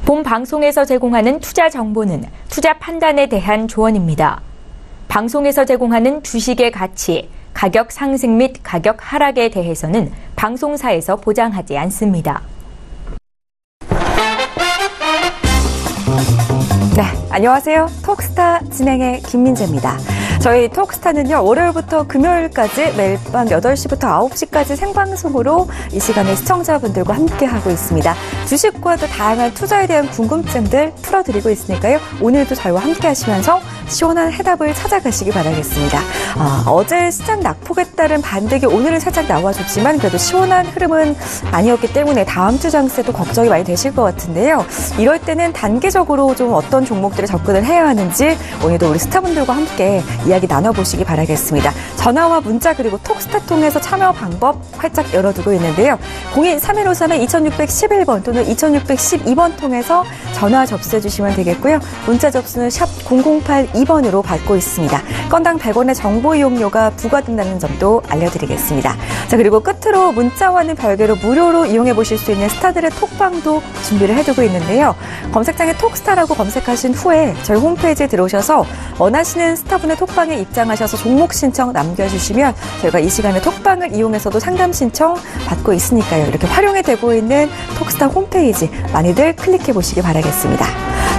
본 방송에서 제공하는 투자 정보는 투자 판단에 대한 조언입니다. 방송에서 제공하는 주식의 가치, 가격 상승 및 가격 하락에 대해서는 방송사에서 보장하지 않습니다. 네, 안녕하세요. 톡스타 진행의 김민재입니다. 저희 톡스타는요, 월요일부터 금요일까지 매일 밤 8시부터 9시까지 생방송으로 이 시간에 시청자분들과 함께하고 있습니다. 주식과 또 다양한 투자에 대한 궁금증들 풀어드리고 있으니까요. 오늘도 저희와 함께하시면서 시원한 해답을 찾아가시기 바라겠습니다. 어제 시장 낙폭에 따른 반등이 오늘은 살짝 나와줬지만 그래도 시원한 흐름은 아니었기 때문에 다음 주 장세도 걱정이 많이 되실 것 같은데요. 이럴 때는 단계적으로 좀 어떤 종목들에 접근을 해야 하는지 오늘도 우리 스타분들과 함께 이야기 나눠보시기 바라겠습니다. 전화와 문자 그리고 톡스타 통해서 참여 방법 활짝 열어두고 있는데요. 02-3153-2611번 또는 2612번 통해서 전화 접수해 주시면 되겠고요. 문자 접수는 샵 0082번으로 받고 있습니다. 건당 100원의 정보 이용료가 부과된다는 점도 알려드리겠습니다. 자, 그리고 끝으로 문자와는 별개로 무료로 이용해 보실 수 있는 스타들의 톡방도 준비를 해두고 있는데요. 검색창에 톡스타라고 검색하신 후에 저희 홈페이지에 들어오셔서 원하시는 스타분의 톡방에 입장하셔서 종목 신청 남겨주시면 저희가 이 시간에 톡방을 이용해서도 상담 신청 받고 있으니까요. 이렇게 활용이 되고 있는 톡스타 홈페이지 많이들 클릭해 보시기 바라겠습니다.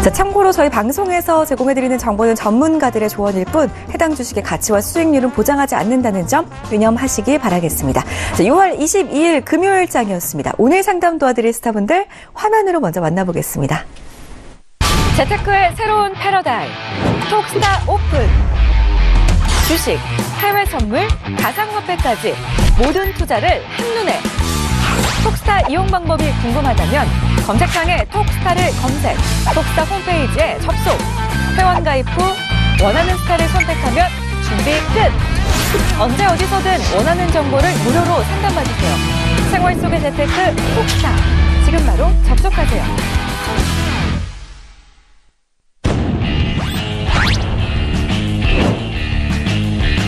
자, 참고로 저희 방송에서 제공해드리는 정보는 전문가들의 조언일 뿐 해당 주식의 가치와 수익률은 보장하지 않는다는 점 유념하시기 바라겠습니다. 자, 6월 22일 금요일장이었습니다. 오늘 상담 도와드릴 스타분들 화면으로 먼저 만나보겠습니다. 재테크의 새로운 패러다임, 톡스타 오픈. 주식, 해외 선물, 가상화폐까지 모든 투자를 한눈에. 톡스타 이용 방법이 궁금하다면 검색창에 톡스타를 검색, 톡스타 홈페이지에 접속, 회원 가입 후 원하는 스타를 선택하면 준비 끝! 언제 어디서든 원하는 정보를 무료로 상담받으세요. 생활 속의 재테크 톡스타, 지금 바로 접속하세요.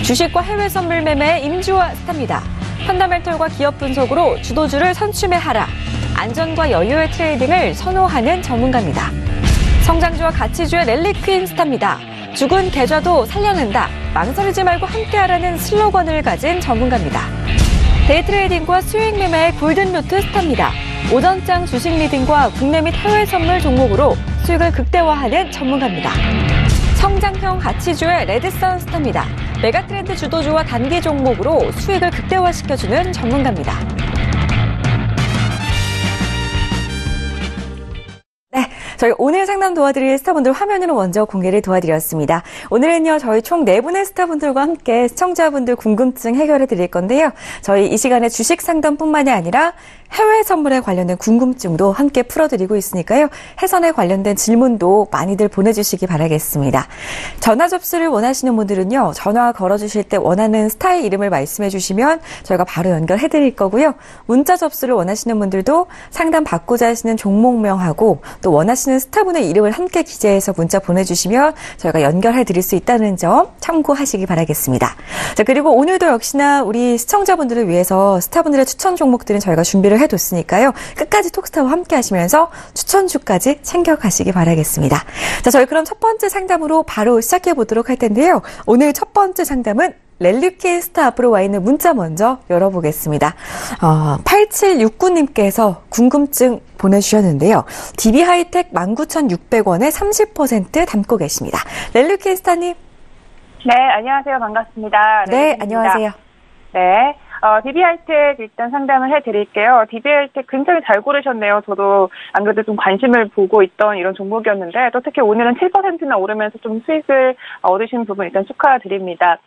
주식과 해외 선물 매매의 임주와 스타입니다. 펀더멘털과 기업 분석으로 주도주를 선취매하라. 안전과 여유의 트레이딩을 선호하는 전문가입니다. 성장주와 가치주의 랠리 퀸 스타입니다. 죽은 계좌도 살려낸다. 망설이지 말고 함께하라는 슬로건을 가진 전문가입니다. 데이 트레이딩과 수익 매매의 골든 루트 스타입니다. 오전장 주식 리딩과 국내 및 해외 선물 종목으로 수익을 극대화하는 전문가입니다. 성장형 가치주의 레드선 스타입니다. 메가트렌드 주도주와 단기 종목으로 수익을 극대화시켜주는 전문가입니다. 네, 저희 오늘 상담 도와드릴 스타분들 화면으로 먼저 공개를 도와드렸습니다. 오늘은요, 저희 총 4분의 스타분들과 함께 시청자분들 궁금증 해결해 드릴 건데요. 저희 이 시간에 주식 상담뿐만이 아니라 해외 선물에 관련된 궁금증도 함께 풀어드리고 있으니까요. 해선에 관련된 질문도 많이들 보내주시기 바라겠습니다. 전화 접수를 원하시는 분들은요. 전화 걸어주실 때 원하는 스타의 이름을 말씀해 주시면 저희가 바로 연결해 드릴 거고요. 문자 접수를 원하시는 분들도 상담 받고자 하시는 종목명하고 또 원하시는 스타분의 이름을 함께 기재해서 문자 보내주시면 저희가 연결해 드릴 수 있다는 점 참고하시기 바라겠습니다. 자, 그리고 오늘도 역시나 우리 시청자분들을 위해서 스타분들의 추천 종목들은 저희가 준비를 해뒀으니까요. 끝까지 톡스타와 함께 하시면서 추천주까지 챙겨가시기 바라겠습니다. 자, 저희 그럼 첫 번째 상담으로 바로 시작해 보도록 할 텐데요. 오늘 첫 번째 상담은 랠리퀸 스타 앞으로 와 있는 문자 먼저 열어보겠습니다. 8769님께서 궁금증 보내주셨는데요. DB하이텍 19,600원에 30% 담고 계십니다. 랠리퀸 스타님. 네, 안녕하세요. 반갑습니다. 네, 안녕하세요. 네. DB하이텍 일단 상담을 해드릴게요. DB하이텍 굉장히 잘 고르셨네요. 저도 안 그래도 좀 관심을 보고 있던 이런 종목이었는데 또 특히 오늘은 7%나 오르면서 좀 수익을 얻으신 부분 일단 축하드립니다.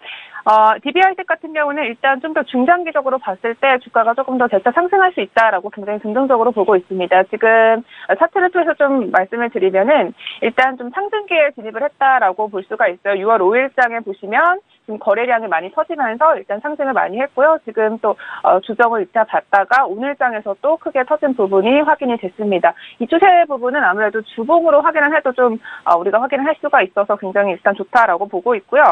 DB하이텍 같은 경우는 일단 좀 더 중장기적으로 봤을 때 주가가 조금 더 재차 상승할 수 있다라고 굉장히 긍정적으로 보고 있습니다. 지금 차트를 통해서 좀 말씀을 드리면은 일단 좀 상승기에 진입을 했다라고 볼 수가 있어요. 6월 5일장에 보시면 좀 거래량이 많이 터지면서 일단 상승을 많이 했고요. 지금 또 주정을 2차 봤다가 오늘장에서 또 크게 터진 부분이 확인이 됐습니다. 이 추세 부분은 아무래도 주봉으로 확인을 해도 좀 우리가 확인을 할 수가 있어서 굉장히 일단 좋다라고 보고 있고요.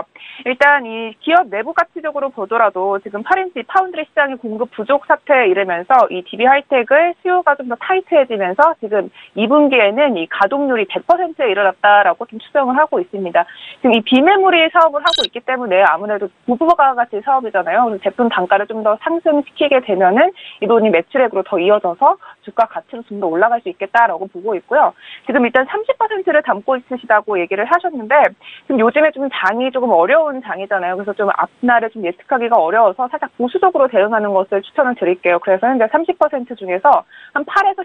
일단 이 기업 내부 가치적으로 보더라도 지금 8인치 파운드리 시장이 공급 부족 사태에 이르면서 이 DB 하이텍의 수요가 좀 더 타이트해지면서 지금 2분기에는 이 가동률이 100%에 이르렀다라고 좀 추정을 하고 있습니다. 지금 이 비메모리 사업을 하고 있기 때문에 아무래도 부부가 가치 사업이잖아요. 그래서 제품 단가를 좀 더 상승시키게 되면은 이 돈이 매출액으로 더 이어져서 주가 가치로 좀 더 올라갈 수 있겠다라고 보고 있고요. 지금 일단 30%를 담고 있으시다고 얘기를 하셨는데 지금 요즘에 좀 장이 조금 어려운 장이잖아요. 그래서 좀 앞날을 좀 예측하기가 어려워서 살짝 보수적으로 대응하는 것을 추천을 드릴게요. 그래서 현재 30% 중에서 한 8에서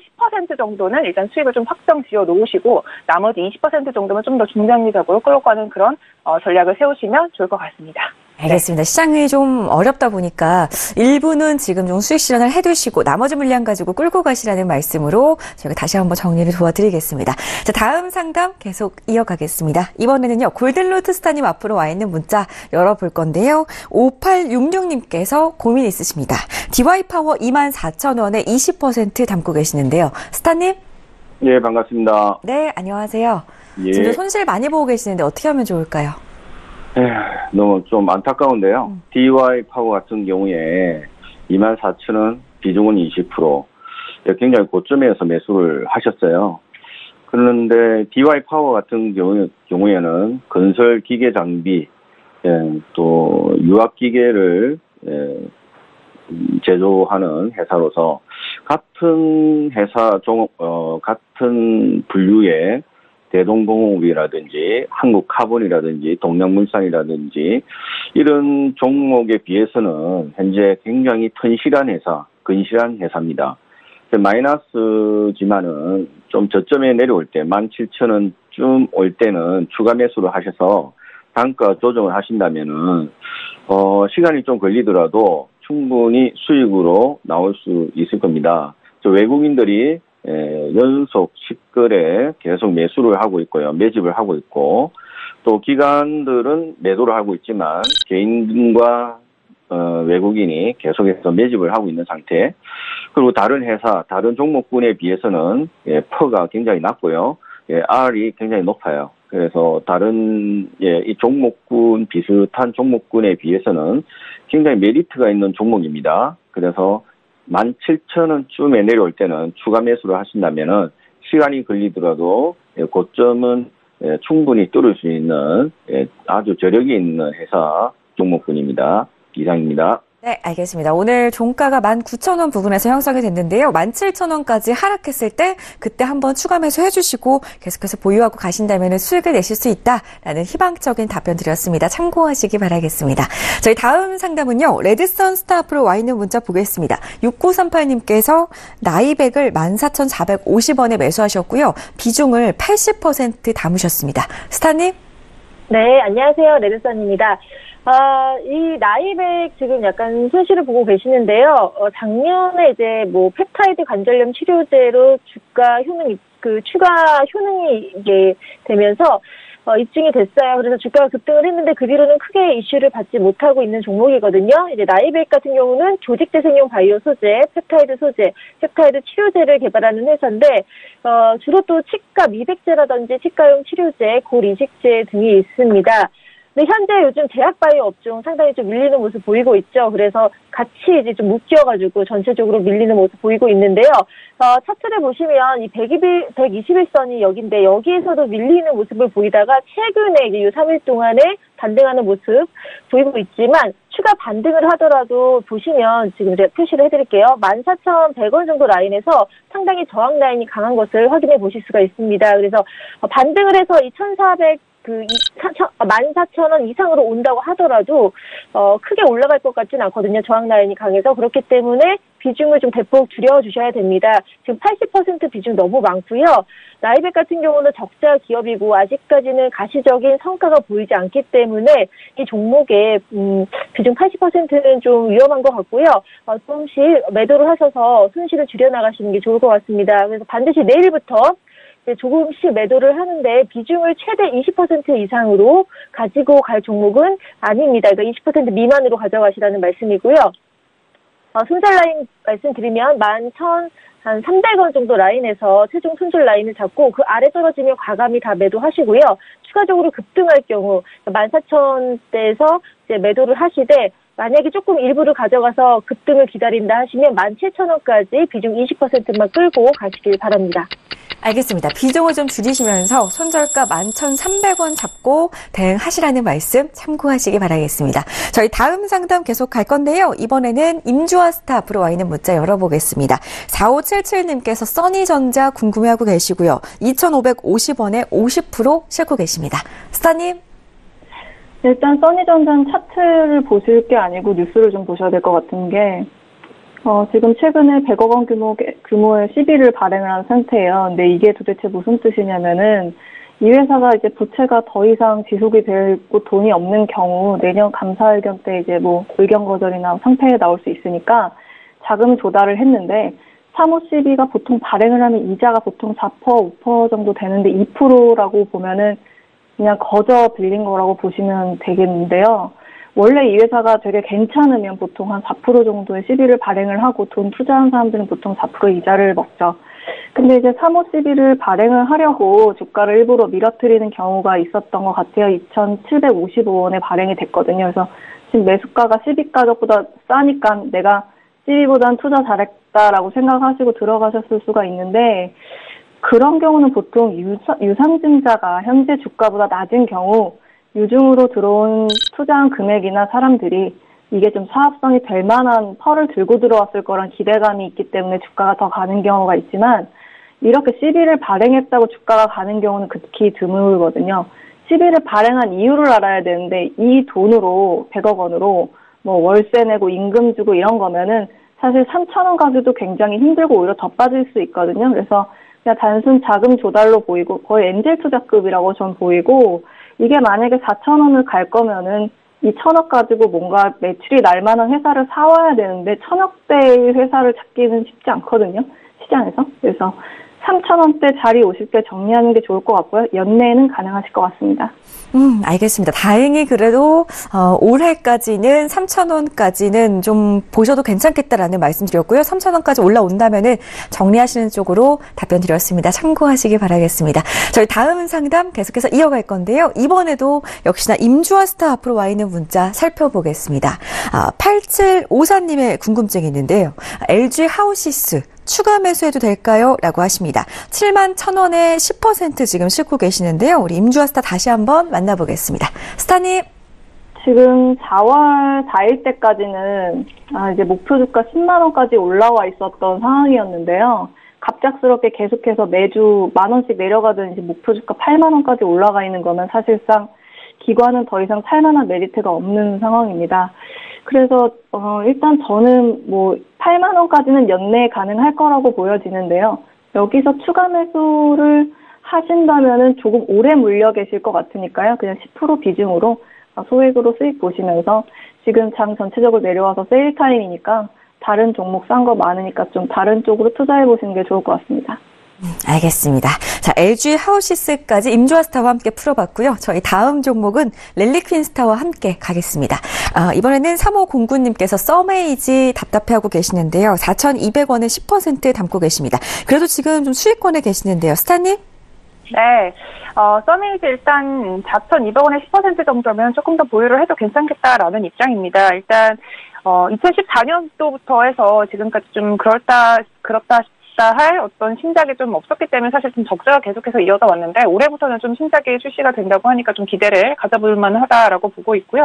10% 정도는 일단 수익을 좀 확정 지어 놓으시고 나머지 20% 정도면 좀 더 중장기적으로 끌고 가는 그런 전략을 세우시면 좋을 것 같습니다. 알겠습니다. 시장이 좀 어렵다 보니까 일부는 지금 좀 수익 실현을 해두시고 나머지 물량 가지고 끌고 가시라는 말씀으로 저희가 다시 한번 정리를 도와드리겠습니다. 자, 다음 상담 계속 이어가겠습니다. 이번에는요, 골든루트 스타님 앞으로 와 있는 문자 열어볼 건데요. 5866님께서 고민 있으십니다. DY파워 24,000원에 20% 담고 계시는데요. 스타님? 예, 반갑습니다. 네, 안녕하세요. 예. 지금 손실 많이 보고 계시는데 어떻게 하면 좋을까요? 너무 좀 안타까운데요. DY 파워 같은 경우에 24,000원, 비중은 20%. 굉장히 고점에서 매수를 하셨어요. 그런데 DY 파워 같은 경우에는 건설 기계 장비, 또 유압 기계를 제조하는 회사로서 같은 회사 같은 분류의 대동공업이라든지 한국카본이라든지 동명물산이라든지 이런 종목에 비해서는 현재 굉장히 근실한 회사입니다. 마이너스지만은 좀 저점에 내려올 때 17,000원쯤 올 때는 추가 매수를 하셔서 단가 조정을 하신다면은 시간이 좀 걸리더라도 충분히 수익으로 나올 수 있을 겁니다. 외국인들이 연속 10거래 계속 매수를 하고 있고요. 매집을 하고 있고 또 기관들은 매도를 하고 있지만 개인과 외국인이 계속해서 매집을 하고 있는 상태. 그리고 다른 회사, 다른 종목군에 비해서는 퍼가 굉장히 낮고요. R이 굉장히 높아요. 그래서 다른 이 종목군 비슷한 종목군에 비해서는 굉장히 메리트가 있는 종목입니다. 그래서 17,000원쯤에 내려올 때는 추가 매수를 하신다면은 시간이 걸리더라도 고점은 충분히 뚫을 수 있는 아주 저력이 있는 회사 종목군입니다. 이상입니다. 네, 알겠습니다. 오늘 종가가 19,000원 부근에서 형성이 됐는데요. 17,000원까지 하락했을 때 그때 한번 추가 매수 해주시고 계속해서 보유하고 가신다면 수익을 내실 수 있다라는 희망적인 답변 드렸습니다. 참고하시기 바라겠습니다. 저희 다음 상담은요. 레드선 스타 앞으로 와 있는 문자 보겠습니다. 6938님께서 나이백을 14,450원에 매수하셨고요. 비중을 80% 담으셨습니다. 스타님? 네, 안녕하세요. 레드선입니다. 이 나이백 지금 약간 손실을 보고 계시는데요. 작년에 이제 펩타이드 관절염 치료제로 추가 효능이 이게 되면서 입증이 됐어요. 그래서 주가가 급등을 했는데 그 뒤로는 크게 이슈를 받지 못하고 있는 종목이거든요. 이제 나이백 같은 경우는 조직대생용 바이오 소재, 펩타이드 소재, 펩타이드 치료제를 개발하는 회사인데 주로 또 치과 미백제라든지 치과용 치료제, 골이식제 등이 있습니다. 근데 현재 요즘 제약바이오 업종 상당히 좀 밀리는 모습 보이고 있죠. 그래서 같이 이제 좀 묶여가지고 전체적으로 밀리는 모습 보이고 있는데요. 차트를 보시면 이 121선이 여기인데 여기에서도 밀리는 모습을 보이다가 최근에 이제 이 3일 동안에 반등하는 모습 보이고 있지만 추가 반등을 하더라도 보시면 지금 제가 표시를 해드릴게요. 14,100원 정도 라인에서 상당히 저항 라인이 강한 것을 확인해 보실 수가 있습니다. 그래서 반등을 해서 이 14,000원 이상으로 온다고 하더라도 크게 올라갈 것 같진 않거든요. 저항 라인이 강해서. 그렇기 때문에 비중을 좀 대폭 줄여주셔야 됩니다. 지금 80% 비중 너무 많고요. 나이백 같은 경우는 적자 기업이고 아직까지는 가시적인 성과가 보이지 않기 때문에 이 종목의 비중 80%는 좀 위험한 것 같고요. 조금씩 매도를 하셔서 손실을 줄여나가시는 게 좋을 것 같습니다. 그래서 반드시 내일부터 이제 조금씩 매도를 하는데 비중을 최대 20% 이상으로 가지고 갈 종목은 아닙니다. 그러니까 20% 미만으로 가져가시라는 말씀이고요. 손절 라인 말씀드리면 11,300원 정도 라인에서 최종 손절 라인을 잡고 그 아래 떨어지면 과감히 다 매도하시고요. 추가적으로 급등할 경우 14,000대에서 이제 매도를 하시되 만약에 조금 일부를 가져가서 급등을 기다린다 하시면 17,000원까지 비중 20%만 끌고 가시길 바랍니다. 알겠습니다. 비중을 좀 줄이시면서 손절가 11,300원 잡고 대응하시라는 말씀 참고하시기 바라겠습니다. 저희 다음 상담 계속 갈 건데요. 이번에는 임주아스타 앞으로 와 있는 문자 열어보겠습니다. 4577님께서 써니전자 궁금해하고 계시고요. 2,550원에 50% 싣고 계십니다. 스타님. 일단 써니전자는 차트를 보실 게 아니고 뉴스를 좀 보셔야 될 것 같은 게 지금 최근에 100억 원 규모의 시비를 발행을 한 상태예요. 근데 이게 도대체 무슨 뜻이냐면은 이 회사가 이제 부채가 더 이상 지속이 되고 돈이 없는 경우 내년 감사의견 때 이제 뭐 의견 거절이나 상패에 나올 수 있으니까 자금 조달을 했는데 사모 시비가 보통 발행을 하면 이자가 보통 4%, 5% 정도 되는데 2%라고 보면은 그냥 거저 빌린 거라고 보시면 되겠는데요. 원래 이 회사가 되게 괜찮으면 보통 한 4% 정도의 시비를 발행을 하고 돈 투자한 사람들은 보통 4% 이자를 먹죠. 근데 이제 3호 시비를 발행을 하려고 주가를 일부러 밀어뜨리는 경우가 있었던 것 같아요. 2,755원에 발행이 됐거든요. 그래서 지금 매수가가 시비 가격보다 싸니까 내가 시비보단 투자 잘했다라고 생각하시고 들어가셨을 수가 있는데 그런 경우는 보통 유상증자가 현재 주가보다 낮은 경우 유증으로 들어온 투자한 금액이나 사람들이 이게 좀 사업성이 될 만한 펄을 들고 들어왔을 거란 기대감이 있기 때문에 주가가 더 가는 경우가 있지만 이렇게 시비를 발행했다고 주가가 가는 경우는 극히 드물거든요. 시비를 발행한 이유를 알아야 되는데 이 돈으로 100억 원으로 뭐 월세 내고 임금 주고 이런 거면은 사실 3,000원 가기도 굉장히 힘들고 오히려 더 빠질 수 있거든요. 그래서 그냥 단순 자금 조달로 보이고 거의 엔젤 투자급이라고 전 보이고 이게 만약에 4,000원을 갈 거면은 이 1,000억 가지고 뭔가 매출이 날 만한 회사를 사와야 되는데 1,000억대의 회사를 찾기는 쉽지 않거든요. 시장에서. 그래서 3,000원대 자리 오실 때 정리하는 게 좋을 것 같고요. 연내에는 가능하실 것 같습니다. 알겠습니다. 다행히 그래도 올해까지는 3,000원까지는 좀 보셔도 괜찮겠다라는 말씀 드렸고요. 3,000원까지 올라온다면은 정리하시는 쪽으로 답변 드렸습니다. 참고하시기 바라겠습니다. 저희 다음 상담 계속해서 이어갈 건데요. 이번에도 역시나 임주아스타 앞으로 와 있는 문자 살펴보겠습니다. 8754님의 궁금증이 있는데요. LG 하우시스 추가 매수해도 될까요? 라고 하십니다. 71,000원에 10% 지금 싣고 계시는데요. 우리 임주아스타 다시 한번 만나보겠습니다. 스타님. 지금 4월 4일 때까지는 이제 목표 주가 10만 원까지 올라와 있었던 상황이었는데요. 갑작스럽게 계속해서 매주 10,000원씩 내려가던 이제 목표 주가 8만 원까지 올라가 있는 거면 사실상 기관은 더 이상 살만한 메리트가 없는 상황입니다. 그래서 일단 저는 뭐 8만 원까지는 연내에 가능할 거라고 보여지는데요. 여기서 추가 매수를 하신다면은 조금 오래 물려 계실 것 같으니까요. 그냥 10% 비중으로 소액으로 수익 보시면서 지금 장 전체적으로 내려와서 세일 타임이니까 다른 종목 싼 거 많으니까 좀 다른 쪽으로 투자해 보시는 게 좋을 것 같습니다. 알겠습니다. 자, LG 하우시스까지 임주아스타와 함께 풀어봤고요. 저희 다음 종목은 랠리퀸스타와 함께 가겠습니다. 이번에는 3509님께서 서메이지 답답해하고 계시는데요. 4,200원에 10% 담고 계십니다. 그래도 지금 좀 수익권에 계시는데요. 스타님? 네. 서메이지 일단 4,200원에 10% 정도면 조금 더 보유를 해도 괜찮겠다라는 입장입니다. 일단 2014년도부터 해서 지금까지 좀 그렇다 할 어떤 신작이 좀 없었기 때문에 사실 좀 적자가 계속해서 이어져 왔는데 올해부터는 좀 신작이 출시가 된다고 하니까 좀 기대를 가져볼 만하다라고 보고 있고요.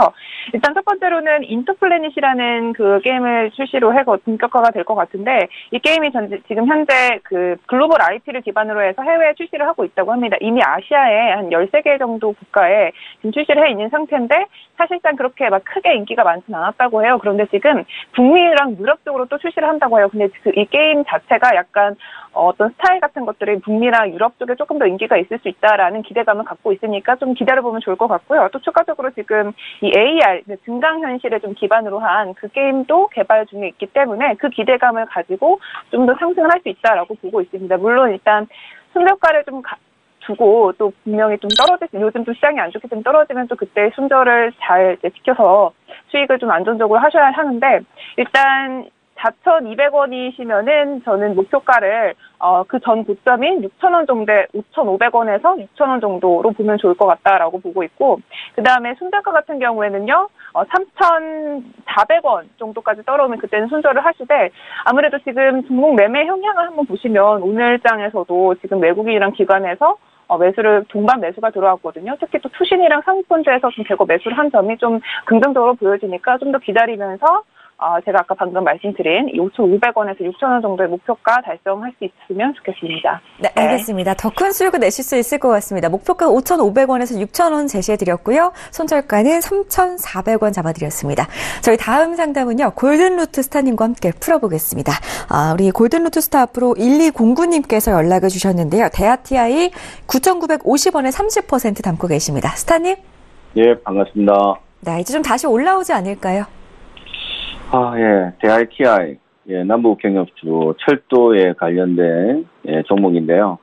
일단 첫 번째로는 인투플래닛이라는 그 게임을 출시로 해서 본격화가 될 것 같은데 이 게임이 지금 현재 그 글로벌 IP를 기반으로 해서 해외에 출시를 하고 있다고 합니다. 이미 아시아에 한 13개 정도 국가에 지금 출시를 해 있는 상태인데 사실상 그렇게 막 크게 인기가 많지는 않았다고 해요. 그런데 지금 북미랑 유럽 쪽으로 또 출시를 한다고 해요. 근데 이 게임 자체가 약간 어떤 스타일 같은 것들이 북미랑 유럽 쪽에 조금 더 인기가 있을 수 있다라는 기대감을 갖고 있으니까 좀 기다려보면 좋을 것 같고요. 또 추가적으로 지금 이 AR, 증강현실을 좀 기반으로 한 그 게임도 개발 중에 있기 때문에 그 기대감을 가지고 좀 더 상승을 할 수 있다라고 보고 있습니다. 물론 일단 순저가를 좀 두고 또 분명히 좀 요즘 좀 시장이 안 좋기 때문에 떨어지면 또 그때 순저를 잘 이제 지켜서 수익을 좀 안전적으로 하셔야 하는데 일단 4,200원이시면은 저는 목표가를 그 전 고점인 6,000원 정도, 5,500원에서 6,000원 정도로 보면 좋을 것 같다라고 보고 있고, 그 다음에 순저가 같은 경우에는요, 3,400원 정도까지 떨어오면 그때는 순저를 하시되, 아무래도 지금 종목 매매 형향을 한번 보시면 오늘 장에서도 지금 외국인이랑 기관에서 동반 매수가 들어왔거든요. 특히 또 투신이랑 상위펀드에서 좀 대거 매수를 한 점이 좀 긍정적으로 보여지니까 좀 더 기다리면서 제가 아까 방금 말씀드린 5,500원에서 6,000원 정도의 목표가 달성할 수 있으면 좋겠습니다. 네, 알겠습니다. 더 큰 수익을 내실 수 있을 것 같습니다. 목표가 5,500원에서 6,000원 제시해드렸고요. 손절가는 3,400원 잡아드렸습니다. 저희 다음 상담은요. 골든루트 스타님과 함께 풀어보겠습니다. 우리 골든루트 스타 앞으로 1209님께서 연락을 주셨는데요. 대하TI 9,950원에 30% 담고 계십니다. 스타님? 예, 반갑습니다. 네, 이제 좀 다시 올라오지 않을까요? 예, 대하TI, 예, 남북경협주 철도에 관련된 종목인데요.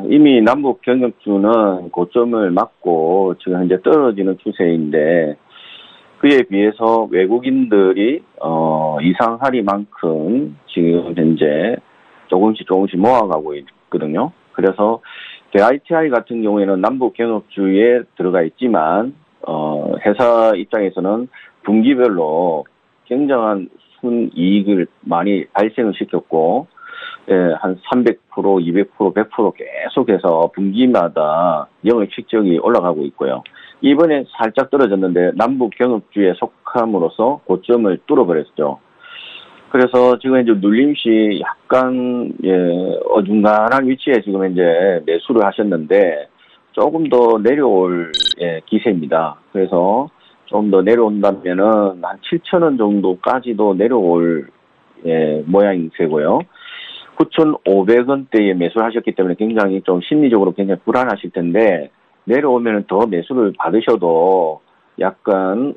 이미 남북경협주는 고점을 맞고 지금 현재 떨어지는 추세인데 그에 비해서 외국인들이 이상하리만큼 지금 현재 조금씩 모아가고 있거든요. 그래서 대하TI 같은 경우에는 남북경협주에 들어가 있지만 회사 입장에서는 분기별로 굉장한 순이익을 많이 발생을 시켰고, 한 300%, 200%, 100% 계속해서 분기마다 영업 실적이 올라가고 있고요. 이번에 살짝 떨어졌는데 남북 경협주에 속함으로써 고점을 뚫어버렸죠. 그래서 지금 이제 눌림시 약간 어중간한 위치에 지금 현재 매수를 하셨는데 조금 더 내려올 기세입니다. 그래서 좀 더 내려온다면은 한 7,000원 정도까지도 내려올 모양새고요. 9,500원대에 매수를 하셨기 때문에 굉장히 좀 심리적으로 굉장히 불안하실 텐데 내려오면은 더 매수를 받으셔도 약간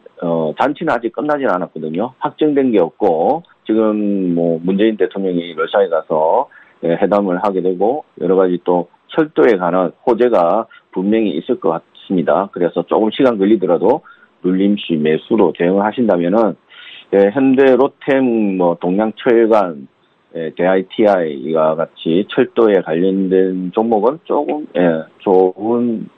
잔치는 아직 끝나진 않았거든요. 확정된 게 없고 지금 뭐 문재인 대통령이 러시아에 가서 회담을 하게 되고 여러 가지 또 철도에 관한 호재가 분명히 있을 것 같습니다. 그래서 조금 시간 걸리더라도 눌림시 매수로 대응을 하신다면은 현대 로템, 동양철강, 대하TI가 같이 철도에 관련된 종목은 조금 좋은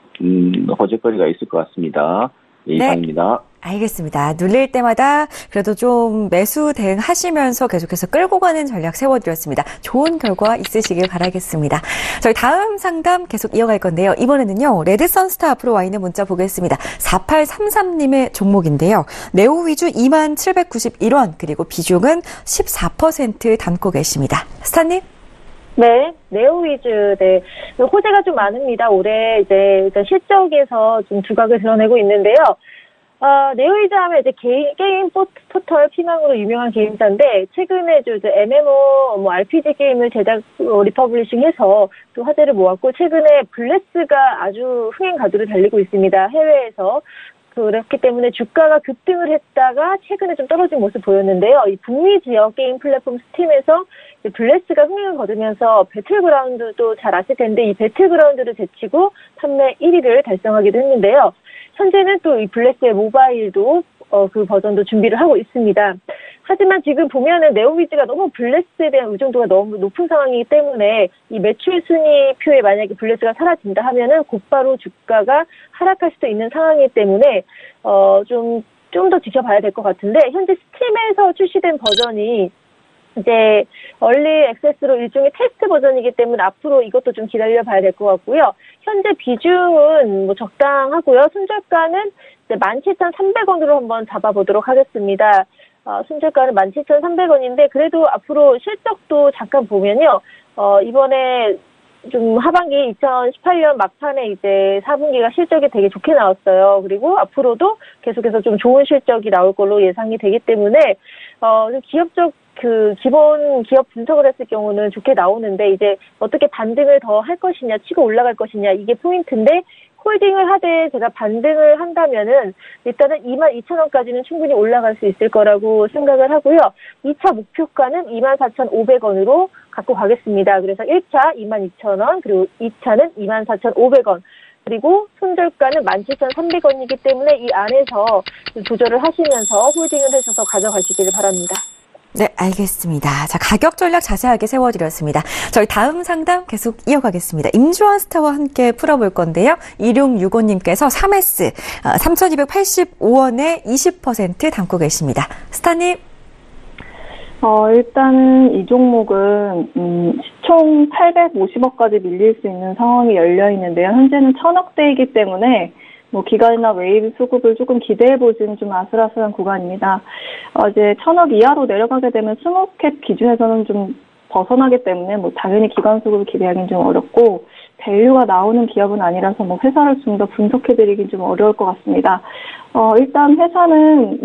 호재거리가 있을 것 같습니다. 이상입니다. 알겠습니다. 눌릴 때마다 그래도 좀 매수 대응하시면서 계속해서 끌고 가는 전략 세워드렸습니다. 좋은 결과 있으시길 바라겠습니다. 저희 다음 상담 계속 이어갈 건데요. 이번에는요. 레드선스타 앞으로 와 있는 문자 보겠습니다. 4833님의 종목인데요. 네오 위주 2791원 그리고 비중은 14% 담고 계십니다. 스타님? 네, 네오 위주, 네. 호재가 좀 많습니다. 올해 일단 실적에서 좀 두각을 드러내고 있는데요. 네오 위주 하면 이제 게임 포털 피망으로 유명한 게임사인데, 최근에 이제 MMO, RPG 게임을 리퍼블리싱 해서 또 화제를 모았고, 최근에 블레스가 아주 흥행 가도를 달리고 있습니다. 해외에서. 그렇기 때문에 주가가 급등을 했다가 최근에 좀 떨어진 모습 보였는데요. 이 북미 지역 게임 플랫폼 스팀에서 블레스가 흥행을 거두면서 배틀그라운드도 잘 아실 텐데 이 배틀그라운드를 제치고 판매 1위를 달성하기도 했는데요. 현재는 또 이 블레스의 모바일도 그 버전도 준비를 하고 있습니다. 하지만 지금 보면은 네오위즈가 너무 블레스에 대한 의존도가 너무 높은 상황이기 때문에 이 매출 순위표에 만약에 블레스가 사라진다 하면은 곧바로 주가가 하락할 수도 있는 상황이기 때문에 좀 더 지켜봐야 될 것 같은데 현재 스팀에서 출시된 버전이 이제 얼리 액세스로 일종의 테스트 버전이기 때문에 앞으로 이것도 좀 기다려봐야 될 것 같고요. 현재 비중은 뭐 적당하고요. 순저가는 이제 17,300원으로 한번 잡아보도록 하겠습니다. 순저가는 17,300원인데 그래도 앞으로 실적도 잠깐 보면요. 이번에 좀 하반기 2018년 막판에 이제 4분기가 실적이 되게 좋게 나왔어요. 그리고 앞으로도 계속해서 좀 좋은 실적이 나올 걸로 예상이 되기 때문에 좀 기본 기업 분석을 했을 경우는 좋게 나오는데 이제 어떻게 반등을 더 할 것이냐, 치고 올라갈 것이냐 이게 포인트인데 홀딩을 하되 제가 반등을 한다면은 일단은 22,000원까지는 충분히 올라갈 수 있을 거라고 생각을 하고요. 2차 목표가는 24,500원으로 갖고 가겠습니다. 그래서 1차 22,000원, 그리고 2차는 24,500원, 그리고 손절가는 17,300원이기 때문에 이 안에서 조절을 하시면서 홀딩을 해서 가져가시기를 바랍니다. 네, 알겠습니다. 자, 가격 전략 자세하게 세워드렸습니다. 저희 다음 상담 계속 이어가겠습니다. 임주환 스타와 함께 풀어볼 건데요. 2665님께서 3S 3,285원에 20% 담고 계십니다. 스타님. 일단은 이 종목은 시총 850억까지 밀릴 수 있는 상황이 열려 있는데요. 현재는 1,000억대이기 때문에 기관이나 웨이브 수급을 조금 기대해보지는 좀 아슬아슬한 구간입니다. 이제 1,000억 이하로 내려가게 되면 스몰캡 기준에서는 좀 벗어나기 때문에 당연히 기관 수급을 기대하기는 좀 어렵고, 밸류가 나오는 기업은 아니라서 회사를 좀 더 분석해드리긴 좀 어려울 것 같습니다. 일단 회사는